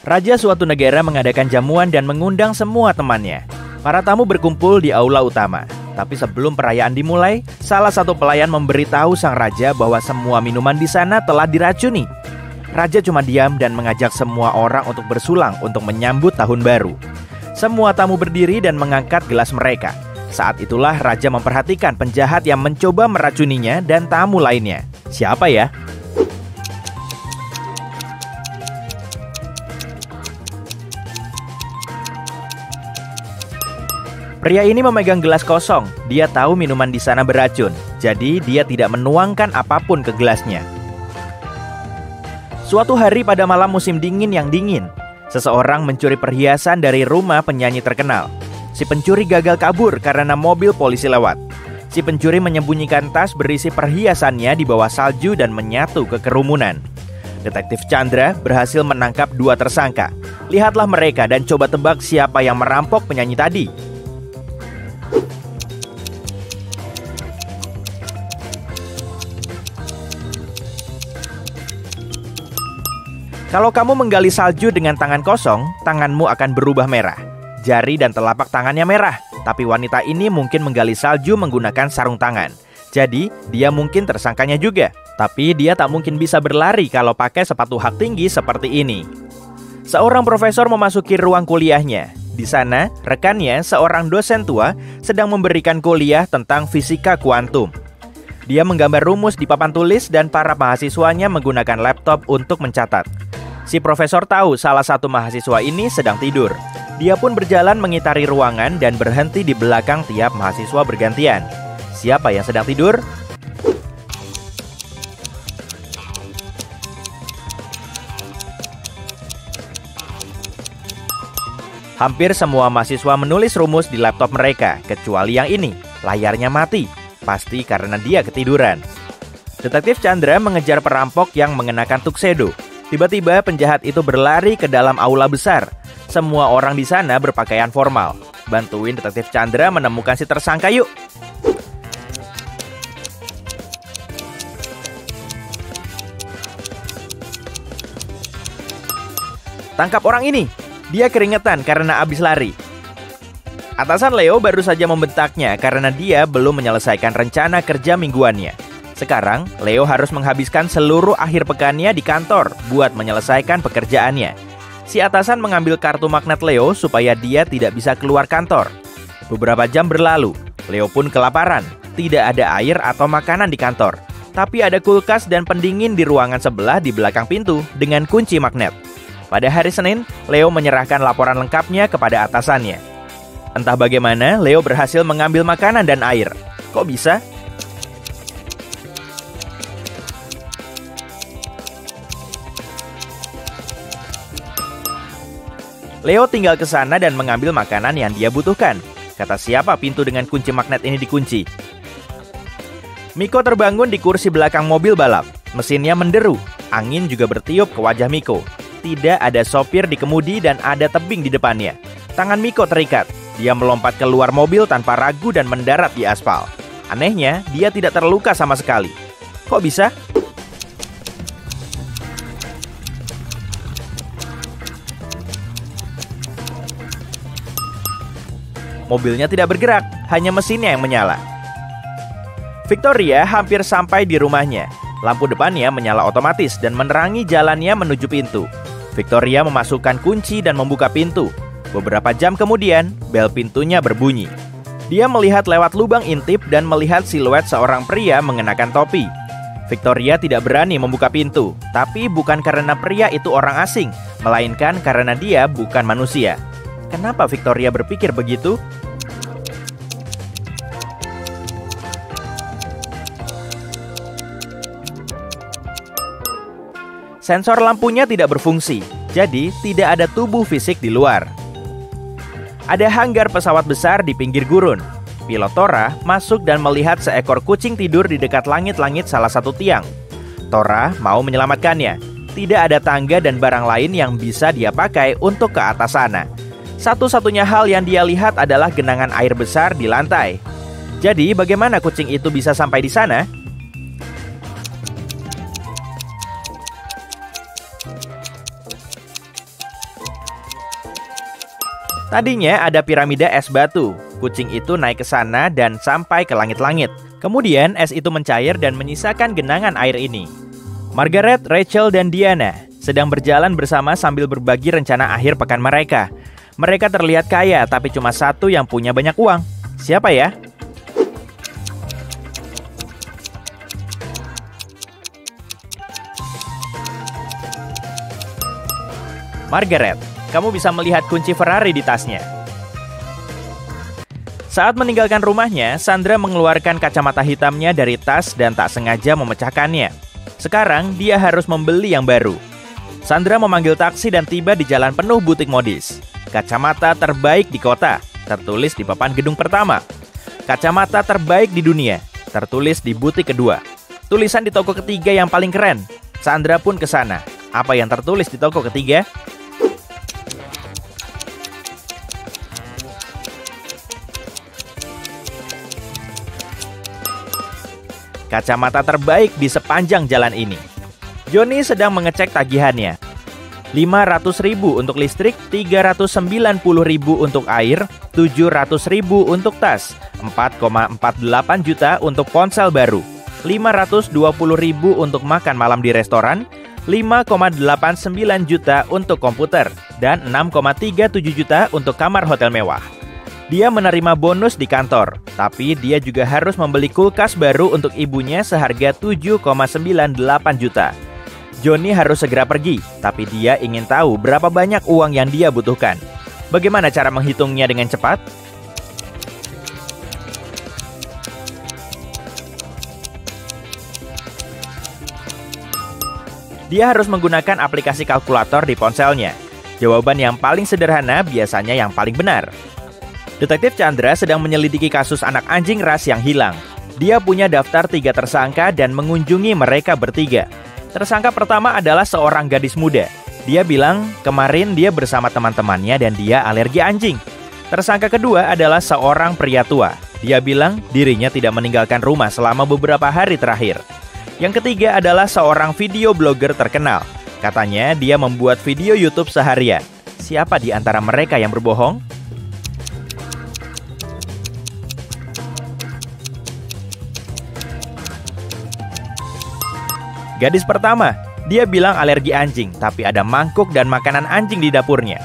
Raja suatu negara mengadakan jamuan dan mengundang semua temannya. Para tamu berkumpul di aula utama. Tapi sebelum perayaan dimulai, salah satu pelayan memberitahu sang raja bahwa semua minuman di sana telah diracuni. Raja cuma diam dan mengajak semua orang untuk bersulang untuk menyambut tahun baru. Semua tamu berdiri dan mengangkat gelas mereka. Saat itulah raja memperhatikan penjahat yang mencoba meracuninya dan tamu lainnya. Siapa ya? Pria ini memegang gelas kosong. Dia tahu minuman di sana beracun, jadi dia tidak menuangkan apapun ke gelasnya. Suatu hari pada malam musim dingin yang dingin, seseorang mencuri perhiasan dari rumah penyanyi terkenal. Si pencuri gagal kabur karena mobil polisi lewat. Si pencuri menyembunyikan tas berisi perhiasannya di bawah salju dan menyatu ke kerumunan. Detektif Chandra berhasil menangkap 2 tersangka. Lihatlah mereka dan coba tebak siapa yang merampok penyanyi tadi. Kalau kamu menggali salju dengan tangan kosong, tanganmu akan berubah merah. Jari dan telapak tangannya merah. Tapi wanita ini mungkin menggali salju menggunakan sarung tangan. Jadi, dia mungkin tersangkanya juga. Tapi dia tak mungkin bisa berlari kalau pakai sepatu hak tinggi seperti ini. Seorang profesor memasuki ruang kuliahnya. Di sana, rekannya, seorang dosen tua, sedang memberikan kuliah tentang fisika kuantum. Dia menggambar rumus di papan tulis dan para mahasiswanya menggunakan laptop untuk mencatat. Si profesor tahu salah satu mahasiswa ini sedang tidur. Dia pun berjalan mengitari ruangan dan berhenti di belakang tiap mahasiswa bergantian. Siapa yang sedang tidur? Hampir semua mahasiswa menulis rumus di laptop mereka, kecuali yang ini. Layarnya mati, pasti karena dia ketiduran. Detektif Chandra mengejar perampok yang mengenakan tuxedo. Tiba-tiba penjahat itu berlari ke dalam aula besar. Semua orang di sana berpakaian formal. Bantuin Detektif Chandra menemukan si tersangka yuk. Tangkap orang ini. Dia keringetan karena habis lari. Atasan Leo baru saja membentaknya karena dia belum menyelesaikan rencana kerja mingguannya. Sekarang, Leo harus menghabiskan seluruh akhir pekannya di kantor buat menyelesaikan pekerjaannya. Si atasan mengambil kartu magnet Leo supaya dia tidak bisa keluar kantor. Beberapa jam berlalu, Leo pun kelaparan. Tidak ada air atau makanan di kantor. Tapi ada kulkas dan pendingin di ruangan sebelah di belakang pintu dengan kunci magnet. Pada hari Senin, Leo menyerahkan laporan lengkapnya kepada atasannya. Entah bagaimana, Leo berhasil mengambil makanan dan air. Kok bisa? Leo tinggal ke sana dan mengambil makanan yang dia butuhkan. Kata siapa pintu dengan kunci magnet ini dikunci? Miko terbangun di kursi belakang mobil balap. Mesinnya menderu. Angin juga bertiup ke wajah Miko. Tidak ada sopir di kemudi dan ada tebing di depannya. Tangan Miko terikat. Dia melompat keluar mobil tanpa ragu dan mendarat di aspal. Anehnya, dia tidak terluka sama sekali. Kok bisa? Mobilnya tidak bergerak, hanya mesinnya yang menyala. Victoria hampir sampai di rumahnya. Lampu depannya menyala otomatis dan menerangi jalannya menuju pintu. Victoria memasukkan kunci dan membuka pintu. Beberapa jam kemudian, bel pintunya berbunyi. Dia melihat lewat lubang intip dan melihat siluet seorang pria mengenakan topi. Victoria tidak berani membuka pintu, tapi bukan karena pria itu orang asing, melainkan karena dia bukan manusia. Kenapa Victoria berpikir begitu? Sensor lampunya tidak berfungsi, jadi tidak ada tubuh fisik di luar. Ada hanggar pesawat besar di pinggir gurun. Pilot Tora masuk dan melihat seekor kucing tidur di dekat langit-langit salah satu tiang. Tora mau menyelamatkannya. Tidak ada tangga dan barang lain yang bisa dia pakai untuk ke atas sana. Satu-satunya hal yang dia lihat adalah genangan air besar di lantai. Jadi bagaimana kucing itu bisa sampai di sana? Tadinya ada piramida es batu. Kucing itu naik ke sana dan sampai ke langit-langit. Kemudian es itu mencair dan menyisakan genangan air ini. Margaret, Rachel, dan Diana sedang berjalan bersama sambil berbagi rencana akhir pekan mereka. Mereka terlihat kaya, tapi cuma satu yang punya banyak uang. Siapa ya? Margaret. Kamu bisa melihat kunci Ferrari di tasnya. Saat meninggalkan rumahnya, Sandra mengeluarkan kacamata hitamnya dari tas dan tak sengaja memecahkannya. Sekarang, dia harus membeli yang baru. Sandra memanggil taksi dan tiba di jalan penuh butik modis. Kacamata terbaik di kota, tertulis di papan gedung pertama. Kacamata terbaik di dunia, tertulis di butik kedua. Tulisan di toko ketiga yang paling keren. Sandra pun ke sana. Apa yang tertulis di toko ketiga? Kacamata terbaik di sepanjang jalan ini. Johnny sedang mengecek tagihannya. 500.000 untuk listrik, 390.000 untuk air, 700.000 untuk tas, 4,48 juta untuk ponsel baru, 520.000 untuk makan malam di restoran, 5,89 juta untuk komputer, dan 6,37 juta untuk kamar hotel mewah. Dia menerima bonus di kantor, tapi dia juga harus membeli kulkas baru untuk ibunya seharga 7,98 juta. Johnny harus segera pergi, tapi dia ingin tahu berapa banyak uang yang dia butuhkan. Bagaimana cara menghitungnya dengan cepat? Dia harus menggunakan aplikasi kalkulator di ponselnya. Jawaban yang paling sederhana biasanya yang paling benar. Detektif Chandra sedang menyelidiki kasus anak anjing ras yang hilang. Dia punya daftar 3 tersangka dan mengunjungi mereka bertiga. Tersangka pertama adalah seorang gadis muda. Dia bilang kemarin dia bersama teman-temannya dan dia alergi anjing. Tersangka kedua adalah seorang pria tua. Dia bilang dirinya tidak meninggalkan rumah selama beberapa hari terakhir. Yang ketiga adalah seorang video blogger terkenal. Katanya dia membuat video YouTube seharian. Siapa di antara mereka yang berbohong? Gadis pertama, dia bilang alergi anjing, tapi ada mangkuk dan makanan anjing di dapurnya.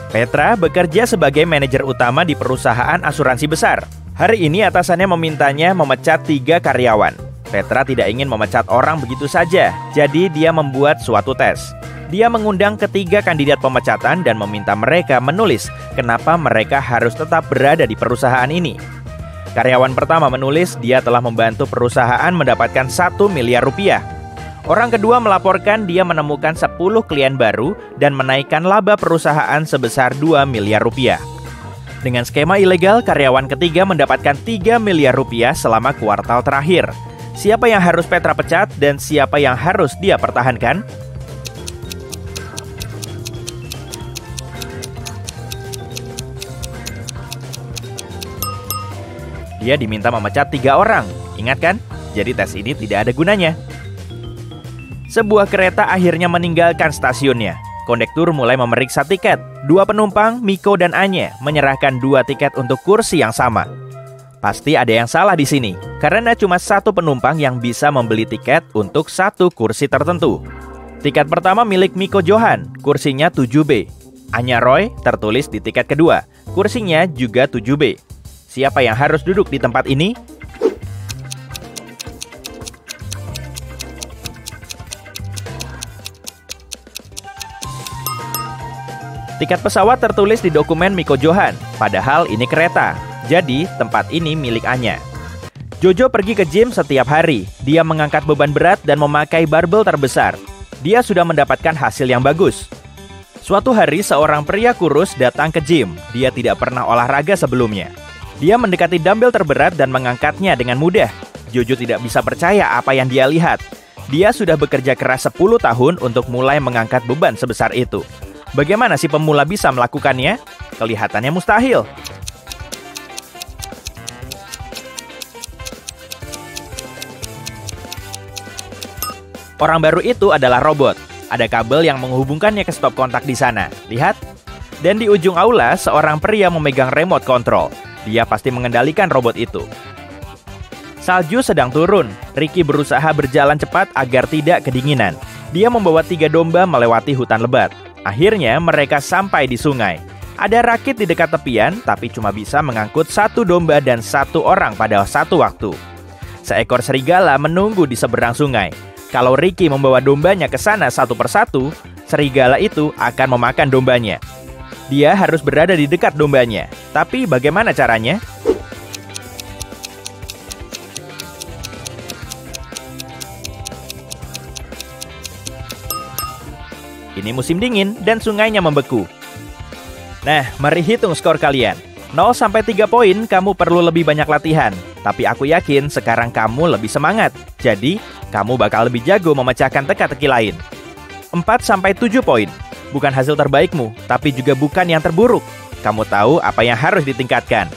Petra bekerja sebagai manajer utama di perusahaan asuransi besar. Hari ini atasannya memintanya memecat 3 karyawan. Petra tidak ingin memecat orang begitu saja, jadi dia membuat suatu tes. Dia mengundang ketiga kandidat pemecatan dan meminta mereka menulis kenapa mereka harus tetap berada di perusahaan ini. Karyawan pertama menulis dia telah membantu perusahaan mendapatkan 1 miliar rupiah. Orang kedua melaporkan dia menemukan 10 klien baru dan menaikkan laba perusahaan sebesar 2 miliar rupiah. Dengan skema ilegal, karyawan ketiga mendapatkan 3 miliar rupiah selama kuartal terakhir. Siapa yang harus Petra pecat dan siapa yang harus dia pertahankan? Dia diminta memecat 3 orang. Ingat kan? Jadi tes ini tidak ada gunanya. Sebuah kereta akhirnya meninggalkan stasiunnya. Kondektur mulai memeriksa tiket. 2 penumpang, Miko dan Anye, menyerahkan 2 tiket untuk kursi yang sama. Pasti ada yang salah di sini, karena cuma 1 penumpang yang bisa membeli tiket untuk 1 kursi tertentu. Tiket pertama milik Miko Johan, kursinya 7B. Anya Roy tertulis di tiket kedua, kursinya juga 7B. Siapa yang harus duduk di tempat ini? Tiket pesawat tertulis di dokumen Miko Johan, padahal ini kereta. Jadi, tempat ini milik Anya. Jojo pergi ke gym setiap hari. Dia mengangkat beban berat dan memakai barbel terbesar. Dia sudah mendapatkan hasil yang bagus. Suatu hari, seorang pria kurus datang ke gym. Dia tidak pernah olahraga sebelumnya. Dia mendekati dumbbell terberat dan mengangkatnya dengan mudah. Jojo tidak bisa percaya apa yang dia lihat. Dia sudah bekerja keras 10 tahun untuk mulai mengangkat beban sebesar itu. Bagaimana si pemula bisa melakukannya? Kelihatannya mustahil. Orang baru itu adalah robot. Ada kabel yang menghubungkannya ke stop kontak di sana. Lihat. Dan di ujung aula, seorang pria memegang remote control. Dia pasti mengendalikan robot itu. Salju sedang turun. Ricky berusaha berjalan cepat agar tidak kedinginan. Dia membawa 3 domba melewati hutan lebat. Akhirnya mereka sampai di sungai. Ada rakit di dekat tepian, tapi cuma bisa mengangkut 1 domba dan 1 orang pada satu waktu. Seekor serigala menunggu di seberang sungai. Kalau Ricky membawa dombanya ke sana satu persatu, serigala itu akan memakan dombanya. Dia harus berada di dekat dombanya. Tapi bagaimana caranya? Ini musim dingin dan sungainya membeku. Nah, mari hitung skor kalian. 0-3 poin kamu perlu lebih banyak latihan. Tapi aku yakin sekarang kamu lebih semangat. Jadi, kamu bakal lebih jago memecahkan teka-teki lain. 4-7 poin. Bukan hasil terbaikmu, tapi juga bukan yang terburuk. Kamu tahu apa yang harus ditingkatkan.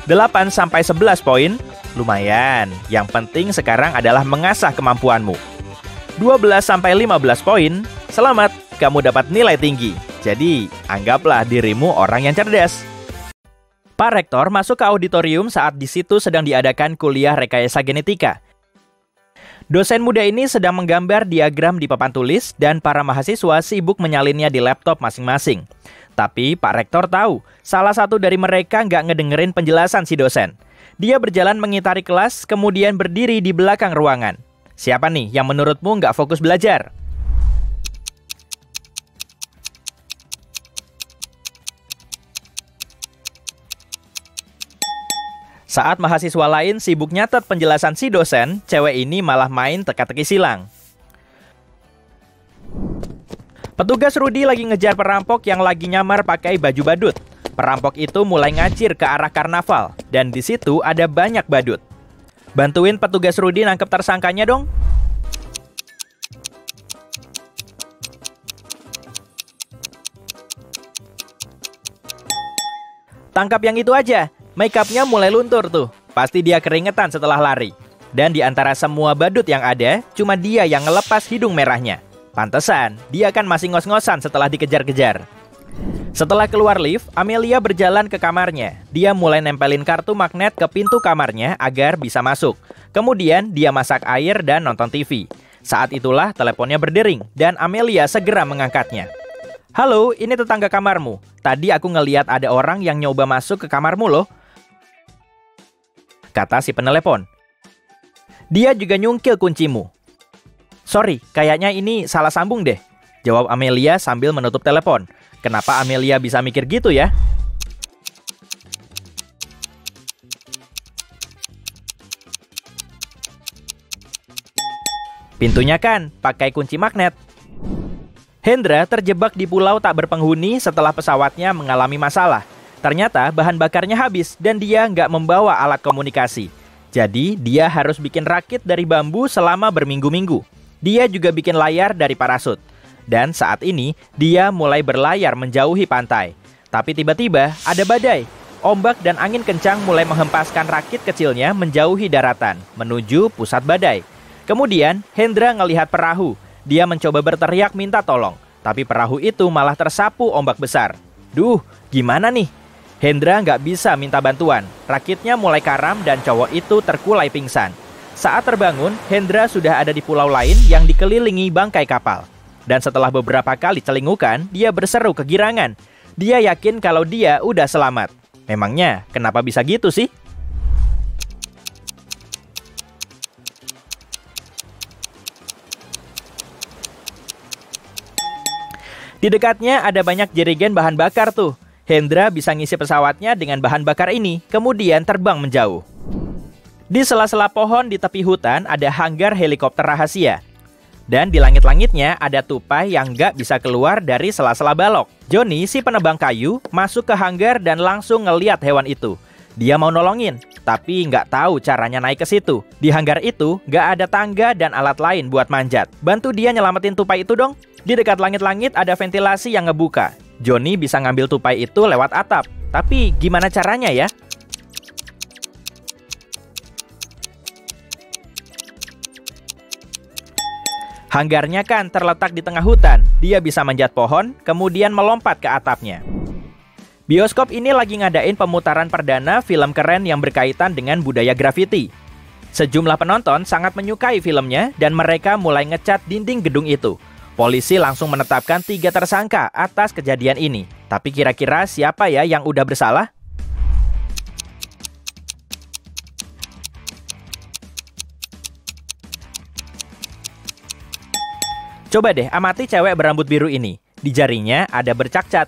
8-11 poin. Lumayan. Yang penting sekarang adalah mengasah kemampuanmu. 12-15 poin. Selamat, kamu dapat nilai tinggi. Jadi, anggaplah dirimu orang yang cerdas. Pak Rektor masuk ke auditorium saat di situ sedang diadakan kuliah rekayasa genetika. Dosen muda ini sedang menggambar diagram di papan tulis dan para mahasiswa sibuk menyalinnya di laptop masing-masing. Tapi Pak Rektor tahu, salah satu dari mereka nggak ngedengerin penjelasan si dosen. Dia berjalan mengitari kelas, kemudian berdiri di belakang ruangan. Siapa nih yang menurutmu nggak fokus belajar? Saat mahasiswa lain sibuk nyatet penjelasan si dosen, cewek ini malah main teka-teki silang. Petugas Rudy lagi ngejar perampok yang lagi nyamar pakai baju badut. Perampok itu mulai ngacir ke arah karnaval, dan di situ ada banyak badut. Bantuin petugas Rudy nangkep tersangkanya dong. Tangkap yang itu aja. Make-upnya mulai luntur tuh. Pasti dia keringetan setelah lari. Dan di antara semua badut yang ada, cuma dia yang ngelepas hidung merahnya. Pantesan, dia kan masih ngos-ngosan setelah dikejar-kejar. Setelah keluar lift, Amelia berjalan ke kamarnya. Dia mulai nempelin kartu magnet ke pintu kamarnya agar bisa masuk. Kemudian dia masak air dan nonton TV. Saat itulah teleponnya berdering dan Amelia segera mengangkatnya. Halo, ini tetangga kamarmu. Tadi aku ngeliat ada orang yang nyoba masuk ke kamarmu loh, kata si penelepon. Dia juga nyungkil kuncimu. Sorry, kayaknya ini salah sambung deh, jawab Amelia sambil menutup telepon. Kenapa Amelia bisa mikir gitu ya? Pintunya kan pakai kunci magnet. Hendra terjebak di pulau tak berpenghuni setelah pesawatnya mengalami masalah. Ternyata bahan bakarnya habis dan dia nggak membawa alat komunikasi. Jadi dia harus bikin rakit dari bambu selama berminggu-minggu. Dia juga bikin layar dari parasut. Dan saat ini dia mulai berlayar menjauhi pantai. Tapi tiba-tiba ada badai. Ombak dan angin kencang mulai menghempaskan rakit kecilnya menjauhi daratan, menuju pusat badai. Kemudian, Hendra ngelihat perahu. Dia mencoba berteriak minta tolong, tapi perahu itu malah tersapu ombak besar. Duh, gimana nih? Hendra nggak bisa minta bantuan. Rakitnya mulai karam dan cowok itu terkulai pingsan. Saat terbangun, Hendra sudah ada di pulau lain yang dikelilingi bangkai kapal. Dan setelah beberapa kali celingukan, dia berseru kegirangan. Dia yakin kalau dia udah selamat. Memangnya, kenapa bisa gitu sih? Di dekatnya ada banyak jerigen bahan bakar tuh. Hendra bisa ngisi pesawatnya dengan bahan bakar ini, kemudian terbang menjauh. Di sela-sela pohon di tepi hutan ada hanggar helikopter rahasia. Dan di langit-langitnya ada tupai yang nggak bisa keluar dari sela-sela balok. Johnny, si penebang kayu, masuk ke hanggar dan langsung ngeliat hewan itu. Dia mau nolongin, tapi nggak tahu caranya naik ke situ. Di hanggar itu nggak ada tangga dan alat lain buat manjat. Bantu dia nyelamatin tupai itu dong. Di dekat langit-langit ada ventilasi yang ngebuka. Johnny bisa ngambil tupai itu lewat atap. Tapi gimana caranya ya? Hanggarnya kan terletak di tengah hutan. Dia bisa manjat pohon, kemudian melompat ke atapnya. Bioskop ini lagi ngadain pemutaran perdana film keren yang berkaitan dengan budaya grafiti. Sejumlah penonton sangat menyukai filmnya dan mereka mulai ngecat dinding gedung itu. Polisi langsung menetapkan 3 tersangka atas kejadian ini. Tapi kira-kira siapa ya yang udah bersalah? Coba deh amati cewek berambut biru ini. Di jarinya ada bercak-cat.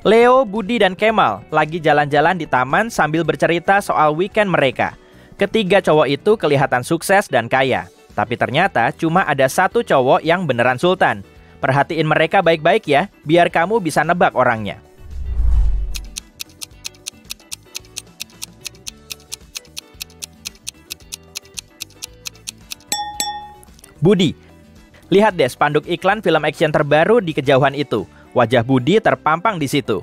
Leo, Budi, dan Kemal lagi jalan-jalan di taman sambil bercerita soal weekend mereka. Ketiga cowok itu kelihatan sukses dan kaya. Tapi ternyata cuma ada satu cowok yang beneran sultan. Perhatiin mereka baik-baik ya, biar kamu bisa nebak orangnya. Budi. Lihat deh spanduk iklan film action terbaru di kejauhan itu. Wajah Budi terpampang di situ.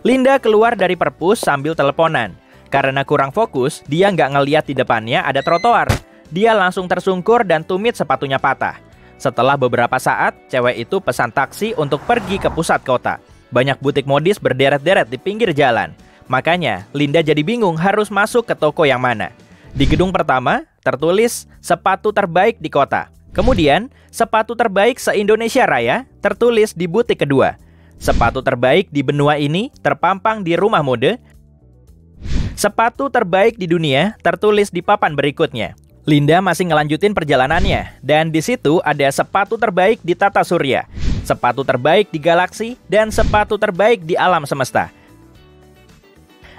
Linda keluar dari perpus sambil teleponan. Karena kurang fokus, dia nggak ngeliat di depannya ada trotoar. Dia langsung tersungkur dan tumit sepatunya patah. Setelah beberapa saat, cewek itu pesan taksi untuk pergi ke pusat kota. Banyak butik modis berderet-deret di pinggir jalan. Makanya, Linda jadi bingung harus masuk ke toko yang mana. Di gedung pertama, tertulis sepatu terbaik di kota. Kemudian, sepatu terbaik se-Indonesia Raya tertulis di butik kedua. Sepatu terbaik di benua ini terpampang di rumah mode. Sepatu terbaik di dunia tertulis di papan berikutnya. Linda masih ngelanjutin perjalanannya. Dan di situ ada sepatu terbaik di tata surya, sepatu terbaik di galaksi, dan sepatu terbaik di alam semesta.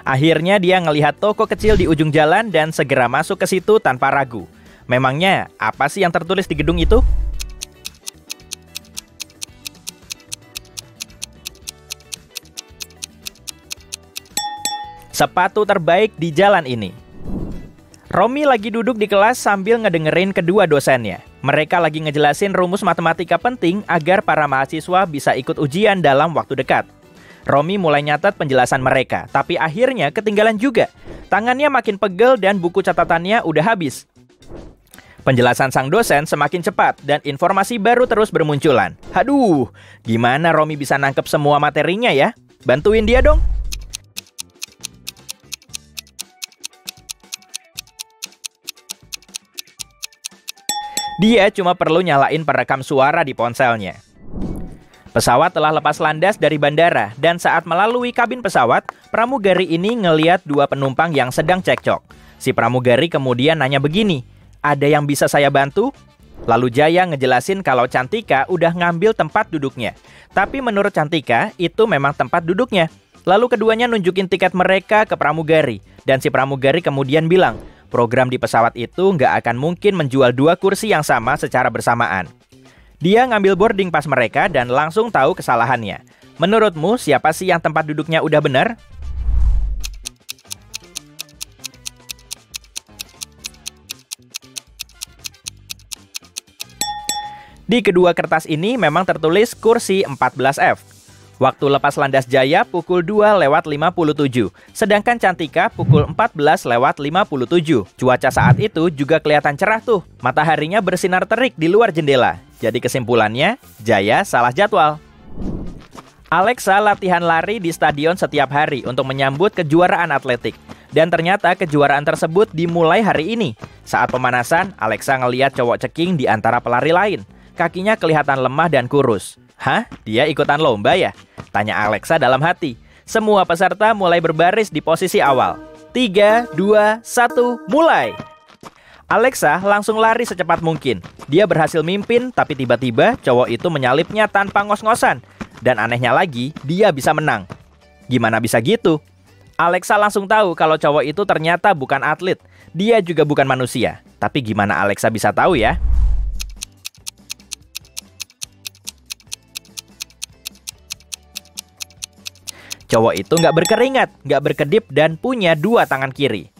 Akhirnya dia ngelihat toko kecil di ujung jalan dan segera masuk ke situ tanpa ragu. Memangnya apa sih yang tertulis di gedung itu? Sepatu terbaik di jalan ini. Romi lagi duduk di kelas sambil ngedengerin kedua dosennya. Mereka lagi ngejelasin rumus matematika penting agar para mahasiswa bisa ikut ujian dalam waktu dekat. Romi mulai nyatet penjelasan mereka, tapi akhirnya ketinggalan juga. Tangannya makin pegel dan buku catatannya udah habis. Penjelasan sang dosen semakin cepat dan informasi baru terus bermunculan. Aduh, gimana Romi bisa nangkep semua materinya ya? Bantuin dia dong. Dia cuma perlu nyalain perekam suara di ponselnya. Pesawat telah lepas landas dari bandara dan saat melalui kabin pesawat, pramugari ini ngeliat 2 penumpang yang sedang cekcok. Si pramugari kemudian nanya begini, "Ada yang bisa saya bantu?" Lalu Jaya ngejelasin kalau Cantika udah ngambil tempat duduknya. Tapi menurut Cantika, itu memang tempat duduknya. Lalu keduanya nunjukin tiket mereka ke pramugari. Dan si pramugari kemudian bilang, program di pesawat itu nggak akan mungkin menjual 2 kursi yang sama secara bersamaan. Dia ngambil boarding pas mereka dan langsung tahu kesalahannya. Menurutmu siapa sih yang tempat duduknya udah benar? Di kedua kertas ini memang tertulis kursi 14F. Waktu lepas landas Jaya pukul 2:57, sedangkan Cantika pukul 14:57. Cuaca saat itu juga kelihatan cerah tuh. Mataharinya bersinar terik di luar jendela. Jadi kesimpulannya, Jaya salah jadwal. Alexa latihan lari di stadion setiap hari untuk menyambut kejuaraan atletik. Dan ternyata kejuaraan tersebut dimulai hari ini. Saat pemanasan, Alexa ngeliat cowok ceking di antara pelari lain. Kakinya kelihatan lemah dan kurus. Hah? Dia ikutan lomba ya? Tanya Alexa dalam hati. Semua peserta mulai berbaris di posisi awal. 3, 2, 1, mulai! Alexa langsung lari secepat mungkin. Dia berhasil mimpin, tapi tiba-tiba cowok itu menyalipnya tanpa ngos-ngosan. Dan anehnya lagi, dia bisa menang. Gimana bisa gitu? Alexa langsung tahu kalau cowok itu ternyata bukan atlet. Dia juga bukan manusia. Tapi gimana Alexa bisa tahu ya? Cowok itu nggak berkeringat, nggak berkedip, dan punya 2 tangan kiri.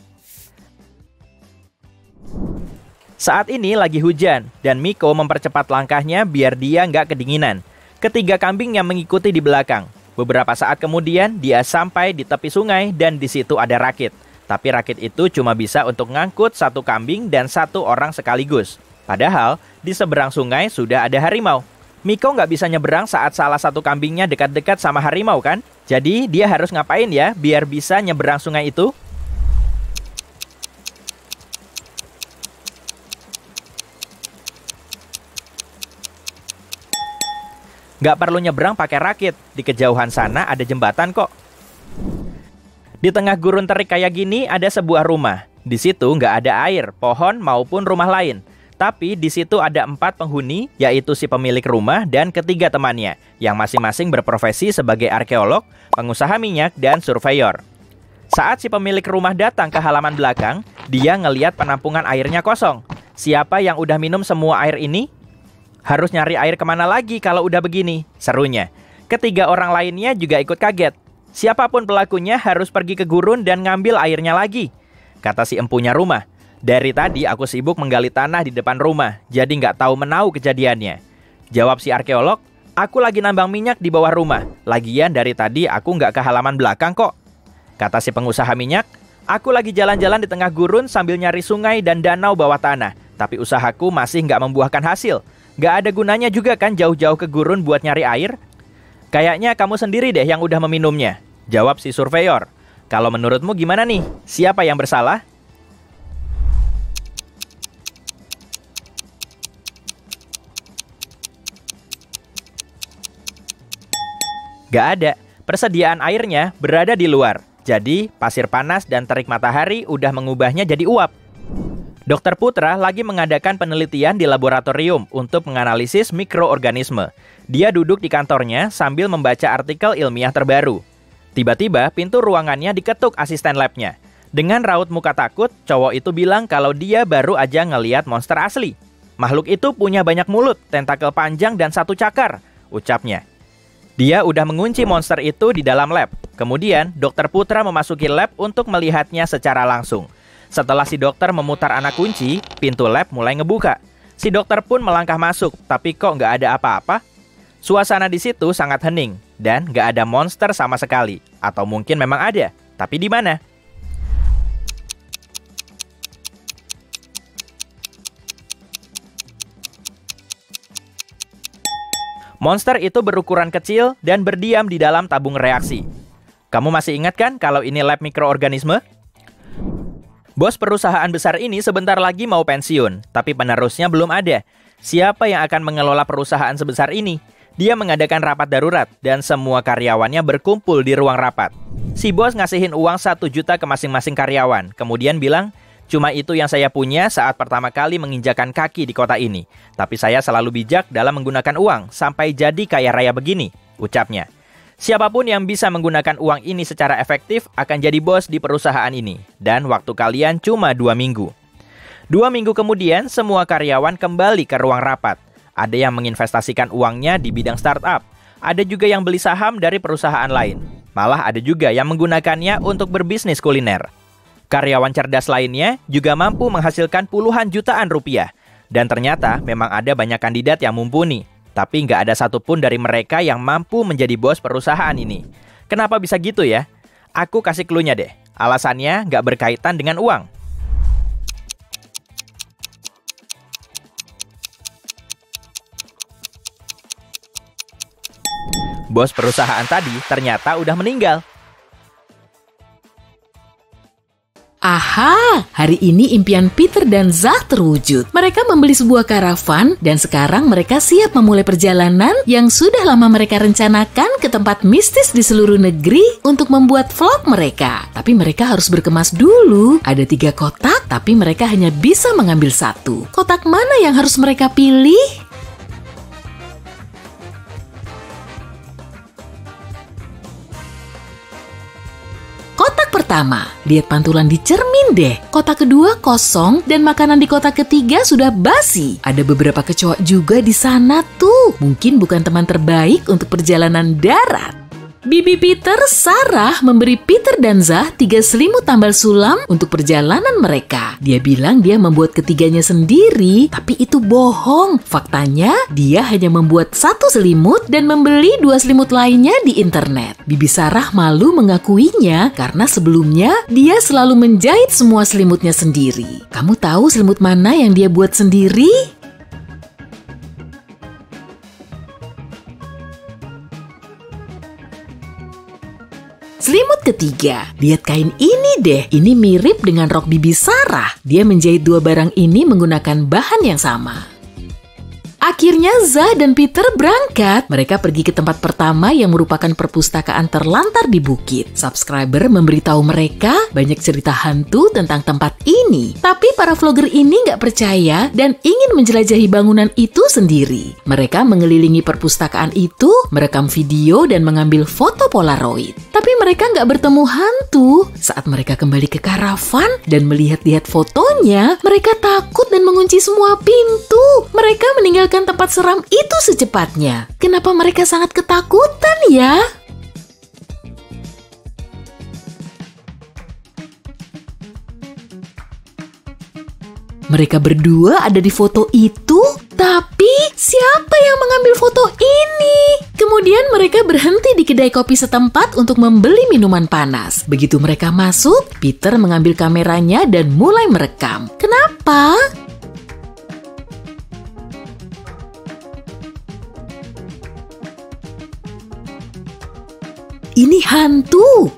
Saat ini lagi hujan, dan Miko mempercepat langkahnya biar dia nggak kedinginan. Ketiga kambing yang mengikuti di belakang. Beberapa saat kemudian, dia sampai di tepi sungai dan di situ ada rakit. Tapi rakit itu cuma bisa untuk ngangkut 1 kambing dan 1 orang sekaligus. Padahal, di seberang sungai sudah ada harimau. Miko nggak bisa nyeberang saat salah 1 kambingnya dekat-dekat sama harimau kan? Jadi, dia harus ngapain ya biar bisa nyeberang sungai itu? Nggak perlu nyebrang pakai rakit, di kejauhan sana ada jembatan kok. Di tengah gurun terik kayak gini ada sebuah rumah. Di situ nggak ada air, pohon maupun rumah lain. Tapi di situ ada 4 penghuni, yaitu si pemilik rumah dan ketiga temannya, yang masing-masing berprofesi sebagai arkeolog, pengusaha minyak, dan surveyor. Saat si pemilik rumah datang ke halaman belakang, dia ngeliat penampungan airnya kosong. Siapa yang udah minum semua air ini? Harus nyari air kemana lagi kalau udah begini? Serunya. Ketiga orang lainnya juga ikut kaget. Siapapun pelakunya harus pergi ke gurun dan ngambil airnya lagi, kata si empunya rumah. Dari tadi aku sibuk menggali tanah di depan rumah, jadi nggak tahu menau kejadiannya. Jawab si arkeolog, aku lagi nambang minyak di bawah rumah. Lagian dari tadi aku nggak ke halaman belakang kok. Kata si pengusaha minyak, aku lagi jalan-jalan di tengah gurun sambil nyari sungai dan danau bawah tanah. Tapi usahaku masih nggak membuahkan hasil. Nggak ada gunanya juga kan jauh-jauh ke gurun buat nyari air? Kayaknya kamu sendiri deh yang udah meminumnya. Jawab si surveyor. Kalau menurutmu gimana nih? Siapa yang bersalah? Gak ada. Persediaan airnya berada di luar. Jadi, pasir panas dan terik matahari udah mengubahnya jadi uap. Dokter Putra lagi mengadakan penelitian di laboratorium untuk menganalisis mikroorganisme. Dia duduk di kantornya sambil membaca artikel ilmiah terbaru. Tiba-tiba pintu ruangannya diketuk asisten labnya. Dengan raut muka takut, cowok itu bilang kalau dia baru aja ngeliat monster asli. Makhluk itu punya banyak mulut, tentakel panjang dan 1 cakar, ucapnya. Dia udah mengunci monster itu di dalam lab. Kemudian, Dokter Putra memasuki lab untuk melihatnya secara langsung. Setelah si dokter memutar anak kunci, pintu lab mulai ngebuka. Si dokter pun melangkah masuk, tapi kok nggak ada apa-apa? Suasana di situ sangat hening, dan nggak ada monster sama sekali. Atau mungkin memang ada, tapi di mana? Monster itu berukuran kecil dan berdiam di dalam tabung reaksi. Kamu masih ingat kan kalau ini lab mikroorganisme? Bos perusahaan besar ini sebentar lagi mau pensiun, tapi penerusnya belum ada. Siapa yang akan mengelola perusahaan sebesar ini? Dia mengadakan rapat darurat, dan semua karyawannya berkumpul di ruang rapat. Si bos ngasihin uang 1 juta ke masing-masing karyawan, kemudian bilang, cuma itu yang saya punya saat pertama kali menginjakan kaki di kota ini. Tapi saya selalu bijak dalam menggunakan uang, sampai jadi kaya raya begini, ucapnya. Siapapun yang bisa menggunakan uang ini secara efektif akan jadi bos di perusahaan ini. Dan waktu kalian cuma 2 minggu. 2 minggu kemudian, semua karyawan kembali ke ruang rapat. Ada yang menginvestasikan uangnya di bidang startup. Ada juga yang beli saham dari perusahaan lain. Malah ada juga yang menggunakannya untuk berbisnis kuliner. Karyawan cerdas lainnya juga mampu menghasilkan puluhan jutaan rupiah. Dan ternyata memang ada banyak kandidat yang mumpuni. Tapi nggak ada satupun dari mereka yang mampu menjadi bos perusahaan ini. Kenapa bisa gitu ya? Aku kasih clue-nya deh. Alasannya nggak berkaitan dengan uang. Bos perusahaan tadi ternyata udah meninggal. Aha, hari ini impian Peter dan Zah terwujud. Mereka membeli sebuah karavan dan sekarang mereka siap memulai perjalanan yang sudah lama mereka rencanakan ke tempat mistis di seluruh negeri untuk membuat vlog mereka. Tapi mereka harus berkemas dulu. Ada 3 kotak, tapi mereka hanya bisa mengambil 1. Kotak mana yang harus mereka pilih? Kotak pertama, lihat pantulan di cermin deh. Kotak kedua kosong dan makanan di kotak ketiga sudah basi. Ada beberapa kecoa juga di sana tuh. Mungkin bukan teman terbaik untuk perjalanan darat. Bibi Peter, Sarah, memberi Peter dan Zah 3 selimut tambal sulam untuk perjalanan mereka. Dia bilang dia membuat ketiganya sendiri, tapi itu bohong. Faktanya, dia hanya membuat 1 selimut dan membeli 2 selimut lainnya di internet. Bibi Sarah malu mengakuinya karena sebelumnya dia selalu menjahit semua selimutnya sendiri. Kamu tahu selimut mana yang dia buat sendiri? Selimut ketiga, lihat kain ini deh. Ini mirip dengan rok Bibi Sarah. Dia menjahit 2 barang ini menggunakan bahan yang sama. Akhirnya Zah dan Peter berangkat. Mereka pergi ke tempat pertama yang merupakan perpustakaan terlantar di bukit. Subscriber memberitahu mereka banyak cerita hantu tentang tempat ini. Tapi para vlogger ini nggak percaya dan ingin menjelajahi bangunan itu sendiri. Mereka mengelilingi perpustakaan itu, merekam video dan mengambil foto Polaroid. Tapi mereka nggak bertemu hantu. Saat mereka kembali ke karavan dan melihat-lihat fotonya, mereka takut dan mengunci semua pintu. Mereka meninggalkan tempat seram itu secepatnya. Kenapa mereka sangat ketakutan ya? Mereka berdua ada di foto itu, tapi siapa yang mengambil foto ini? Kemudian mereka berhenti di kedai kopi setempat untuk membeli minuman panas. Begitu mereka masuk, Peter mengambil kameranya dan mulai merekam. Kenapa? Ini hantu.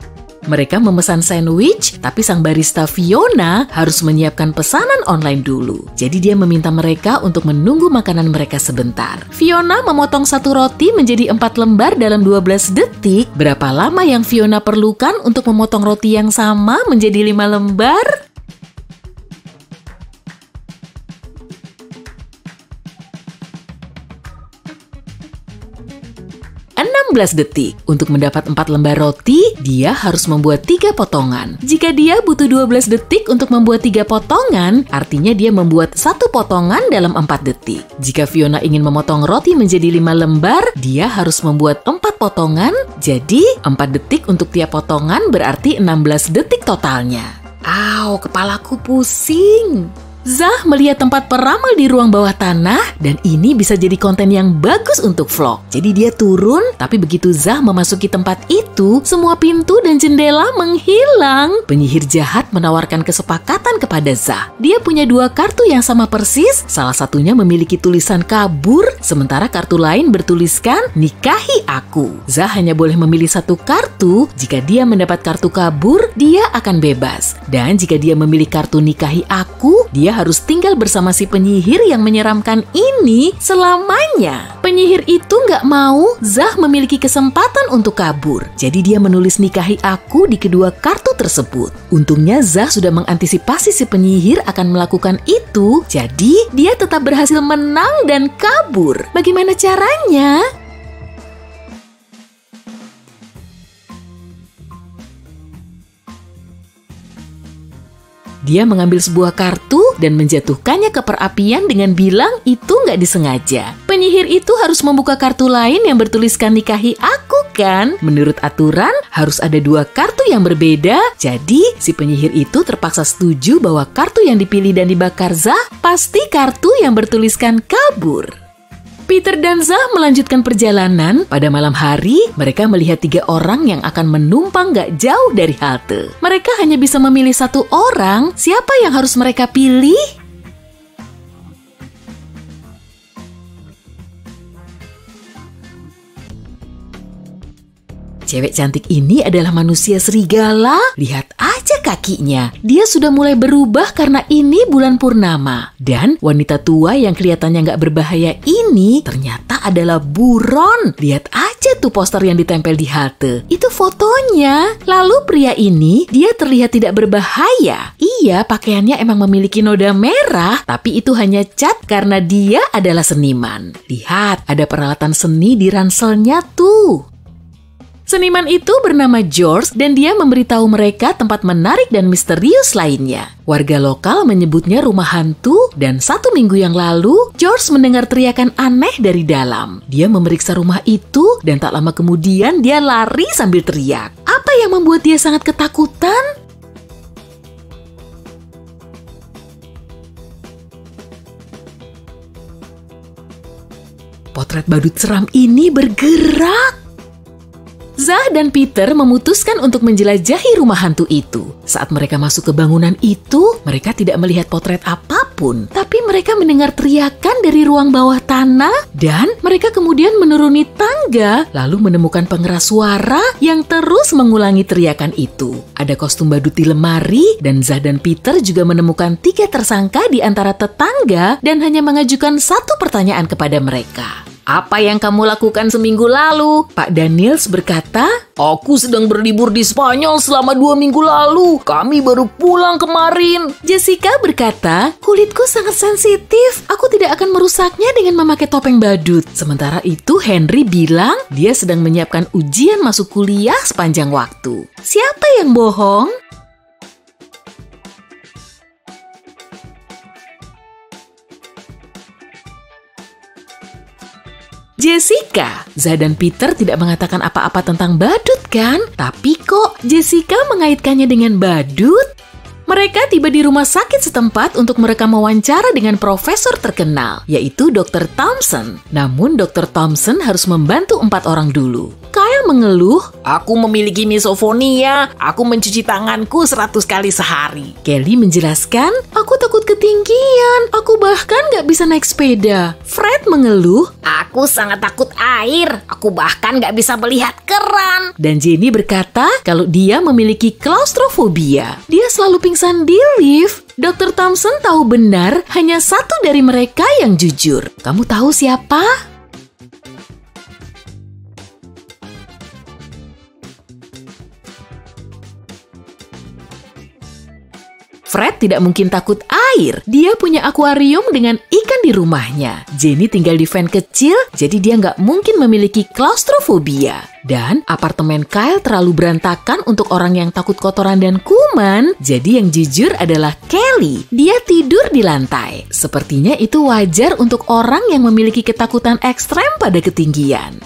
Mereka memesan sandwich, tapi sang barista Fiona harus menyiapkan pesanan online dulu. Jadi dia meminta mereka untuk menunggu makanan mereka sebentar. Fiona memotong 1 roti menjadi 4 lembar dalam 12 detik. Berapa lama yang Fiona perlukan untuk memotong roti yang sama menjadi 5 lembar? 16 detik. Untuk mendapat 4 lembar roti, dia harus membuat 3 potongan. Jika dia butuh 12 detik untuk membuat 3 potongan, artinya dia membuat 1 potongan dalam 4 detik. Jika Fiona ingin memotong roti menjadi 5 lembar, dia harus membuat 4 potongan, jadi 4 detik untuk tiap potongan berarti 16 detik totalnya. Au, kepalaku pusing. Zah melihat tempat peramal di ruang bawah tanah dan ini bisa jadi konten yang bagus untuk vlog. Jadi dia turun, tapi begitu Zah memasuki tempat itu, semua pintu dan jendela menghilang. Penyihir jahat menawarkan kesepakatan kepada Zah. Dia punya 2 kartu yang sama persis, salah satunya memiliki tulisan kabur, sementara kartu lain bertuliskan nikahi aku. Zah hanya boleh memilih 1 kartu. Jika dia mendapat kartu kabur, dia akan bebas. Dan jika dia memilih kartu nikahi aku, dia harus tinggal bersama si penyihir yang menyeramkan ini selamanya. Penyihir itu nggak mau Zah memiliki kesempatan untuk kabur. Jadi dia menulis nikahi aku di kedua kartu tersebut. Untungnya Zah sudah mengantisipasi si penyihir akan melakukan itu. Jadi dia tetap berhasil menang dan kabur. Bagaimana caranya? Dia mengambil sebuah kartu dan menjatuhkannya ke perapian dengan bilang itu nggak disengaja. Penyihir itu harus membuka kartu lain yang bertuliskan nikahi aku kan? Menurut aturan harus ada 2 kartu yang berbeda. Jadi si penyihir itu terpaksa setuju bahwa kartu yang dipilih dan dibakar Zah pasti kartu yang bertuliskan kabur. Peter dan Zah melanjutkan perjalanan. Pada malam hari, mereka melihat 3 orang yang akan menumpang gak jauh dari halte. Mereka hanya bisa memilih 1 orang. Siapa yang harus mereka pilih? Cewek cantik ini adalah manusia serigala. Lihat aja kakinya. Dia sudah mulai berubah karena ini bulan purnama. Dan wanita tua yang kelihatannya nggak berbahaya ini ternyata adalah buron. Lihat aja tuh poster yang ditempel di halte. Itu fotonya. Lalu pria ini, dia terlihat tidak berbahaya. Iya, pakaiannya emang memiliki noda merah, tapi itu hanya cat karena dia adalah seniman. Lihat, ada peralatan seni di ranselnya tuh. Seniman itu bernama George dan dia memberitahu mereka tempat menarik dan misterius lainnya. Warga lokal menyebutnya rumah hantu dan 1 minggu yang lalu, George mendengar teriakan aneh dari dalam. Dia memeriksa rumah itu dan tak lama kemudian dia lari sambil teriak. Apa yang membuat dia sangat ketakutan? Potret badut seram ini bergerak. Zah dan Peter memutuskan untuk menjelajahi rumah hantu itu. Saat mereka masuk ke bangunan itu, mereka tidak melihat potret apapun. Tapi mereka mendengar teriakan dari ruang bawah tanah dan mereka kemudian menuruni tangga lalu menemukan pengeras suara yang terus mengulangi teriakan itu. Ada kostum badut di lemari dan Zah dan Peter juga menemukan 3 tersangka di antara tetangga dan hanya mengajukan 1 pertanyaan kepada mereka. Apa yang kamu lakukan seminggu lalu? Pak Daniels berkata, Aku sedang berlibur di Spanyol selama 2 minggu lalu. Kami baru pulang kemarin. Jessica berkata, kulitku sangat sensitif. Aku tidak akan merusaknya dengan memakai topeng badut. Sementara itu Henry bilang dia sedang menyiapkan ujian masuk kuliah sepanjang waktu. Siapa yang bohong? Jessica, Zah dan Peter tidak mengatakan apa-apa tentang badut kan? Tapi kok Jessica mengaitkannya dengan badut? Mereka tiba di rumah sakit setempat untuk merekam wawancara dengan profesor terkenal, yaitu Dr. Thompson. Namun Dr. Thompson harus membantu 4 orang dulu. Kyle mengeluh, Aku memiliki misofonia. Aku mencuci tanganku 100 kali sehari. Kelly menjelaskan, aku takut ketinggian. Aku bahkan gak bisa naik sepeda. Fred mengeluh, Aku sangat takut air. Aku bahkan gak bisa melihat keran. dan Jenny berkata kalau dia memiliki klaustrofobia. Dia selalu pingsan di lift. Dr. Thompson tahu benar hanya 1 dari mereka yang jujur. Kamu tahu siapa? Fred tidak mungkin takut air. Dia punya akuarium dengan ikan di rumahnya. Jenny tinggal di van kecil, jadi dia nggak mungkin memiliki klaustrofobia. Dan apartemen Kyle terlalu berantakan untuk orang yang takut kotoran dan kuman. Jadi yang jujur adalah Kelly. Dia tidur di lantai. Sepertinya itu wajar untuk orang yang memiliki ketakutan ekstrem pada ketinggian.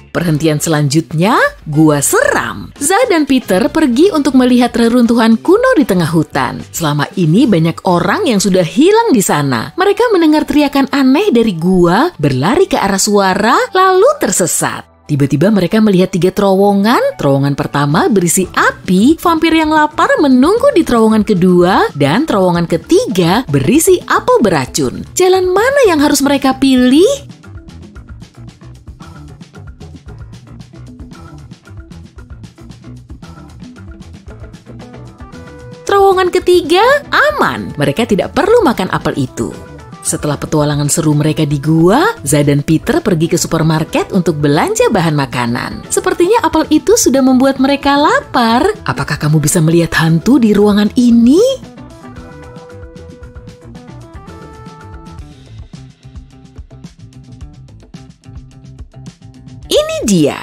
Perhentian selanjutnya, gua seram. Zah dan Peter pergi untuk melihat reruntuhan kuno di tengah hutan. Selama ini banyak orang yang sudah hilang di sana. Mereka mendengar teriakan aneh dari gua, berlari ke arah suara, lalu tersesat. Tiba-tiba mereka melihat 3 terowongan. Terowongan pertama berisi api, vampir yang lapar menunggu di terowongan kedua, dan terowongan ketiga berisi apel beracun. Jalan mana yang harus mereka pilih? Terowongan ketiga aman, mereka tidak perlu makan apel itu. Setelah petualangan seru mereka di gua, Zah dan Peter pergi ke supermarket untuk belanja bahan makanan. Sepertinya apel itu sudah membuat mereka lapar. Apakah kamu bisa melihat hantu di ruangan ini? Ini dia.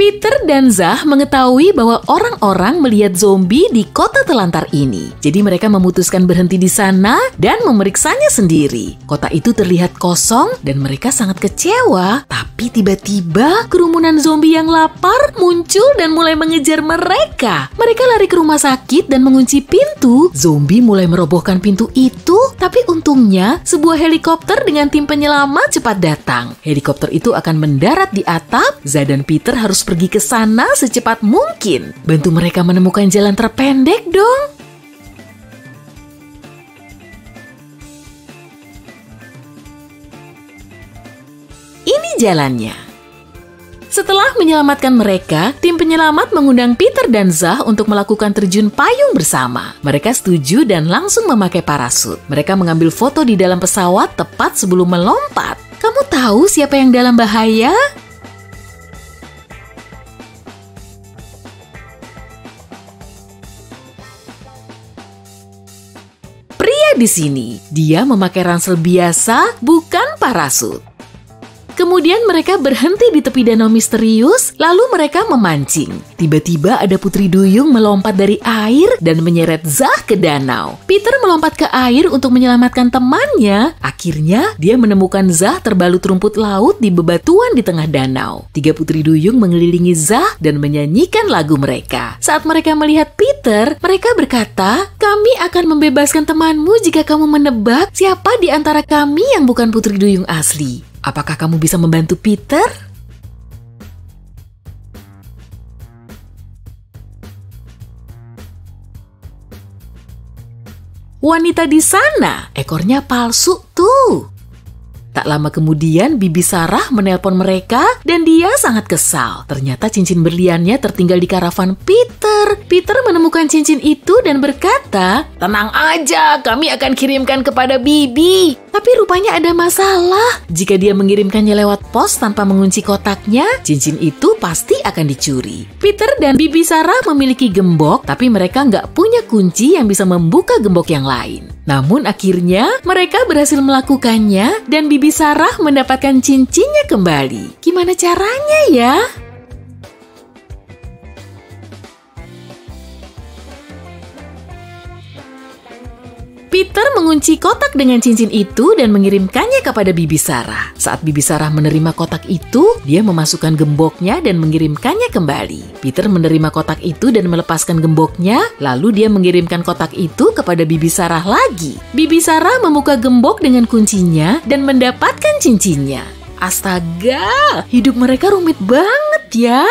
Peter dan Zah mengetahui bahwa orang-orang melihat zombie di kota telantar ini. Jadi mereka memutuskan berhenti di sana dan memeriksanya sendiri. Kota itu terlihat kosong dan mereka sangat kecewa. Tapi tiba-tiba kerumunan zombie yang lapar muncul dan mulai mengejar mereka. Mereka lari ke rumah sakit dan mengunci pintu. Zombie mulai merobohkan pintu itu, tapi untungnya sebuah helikopter dengan tim penyelamat cepat datang. Helikopter itu akan mendarat di atap. Zah dan Peter harus pergi ke sana secepat mungkin. Bantu mereka menemukan jalan terpendek dong. Ini jalannya. Setelah menyelamatkan mereka, tim penyelamat mengundang Peter dan Zah untuk melakukan terjun payung bersama. Mereka setuju dan langsung memakai parasut. Mereka mengambil foto di dalam pesawat tepat sebelum melompat. Kamu tahu siapa yang dalam bahaya? Di sini, dia memakai ransel biasa, bukan parasut. Kemudian mereka berhenti di tepi danau misterius, lalu mereka memancing. Tiba-tiba ada putri duyung melompat dari air dan menyeret Zah ke danau. Peter melompat ke air untuk menyelamatkan temannya. Akhirnya, dia menemukan Zah terbalut rumput laut di bebatuan di tengah danau. 3 putri duyung mengelilingi Zah dan menyanyikan lagu mereka. Saat mereka melihat Peter, mereka berkata, "Kami akan membebaskan temanmu jika kamu menebak siapa di antara kami yang bukan putri duyung asli. Apakah kamu bisa membantu Peter?" Wanita di sana, ekornya palsu tuh. Tak lama kemudian, Bibi Sarah menelpon mereka dan dia sangat kesal. Ternyata cincin berliannya tertinggal di karavan Peter. Peter menemukan cincin itu dan berkata, "Tenang aja, kami akan kirimkan kepada Bibi." Tapi rupanya ada masalah. Jika dia mengirimkannya lewat pos tanpa mengunci kotaknya, cincin itu pasti akan dicuri. Peter dan Bibi Sarah memiliki gembok, tapi mereka nggak punya kunci yang bisa membuka gembok yang lain. Namun akhirnya mereka berhasil melakukannya dan Bibi Sarah mendapatkan cincinnya kembali. Gimana caranya ya? Peter mengunci kotak dengan cincin itu dan mengirimkannya kepada Bibi Sarah. Saat Bibi Sarah menerima kotak itu, dia memasukkan gemboknya dan mengirimkannya kembali. Peter menerima kotak itu dan melepaskan gemboknya, lalu dia mengirimkan kotak itu kepada Bibi Sarah lagi. Bibi Sarah membuka gembok dengan kuncinya dan mendapatkan cincinnya. Astaga, hidup mereka rumit banget ya.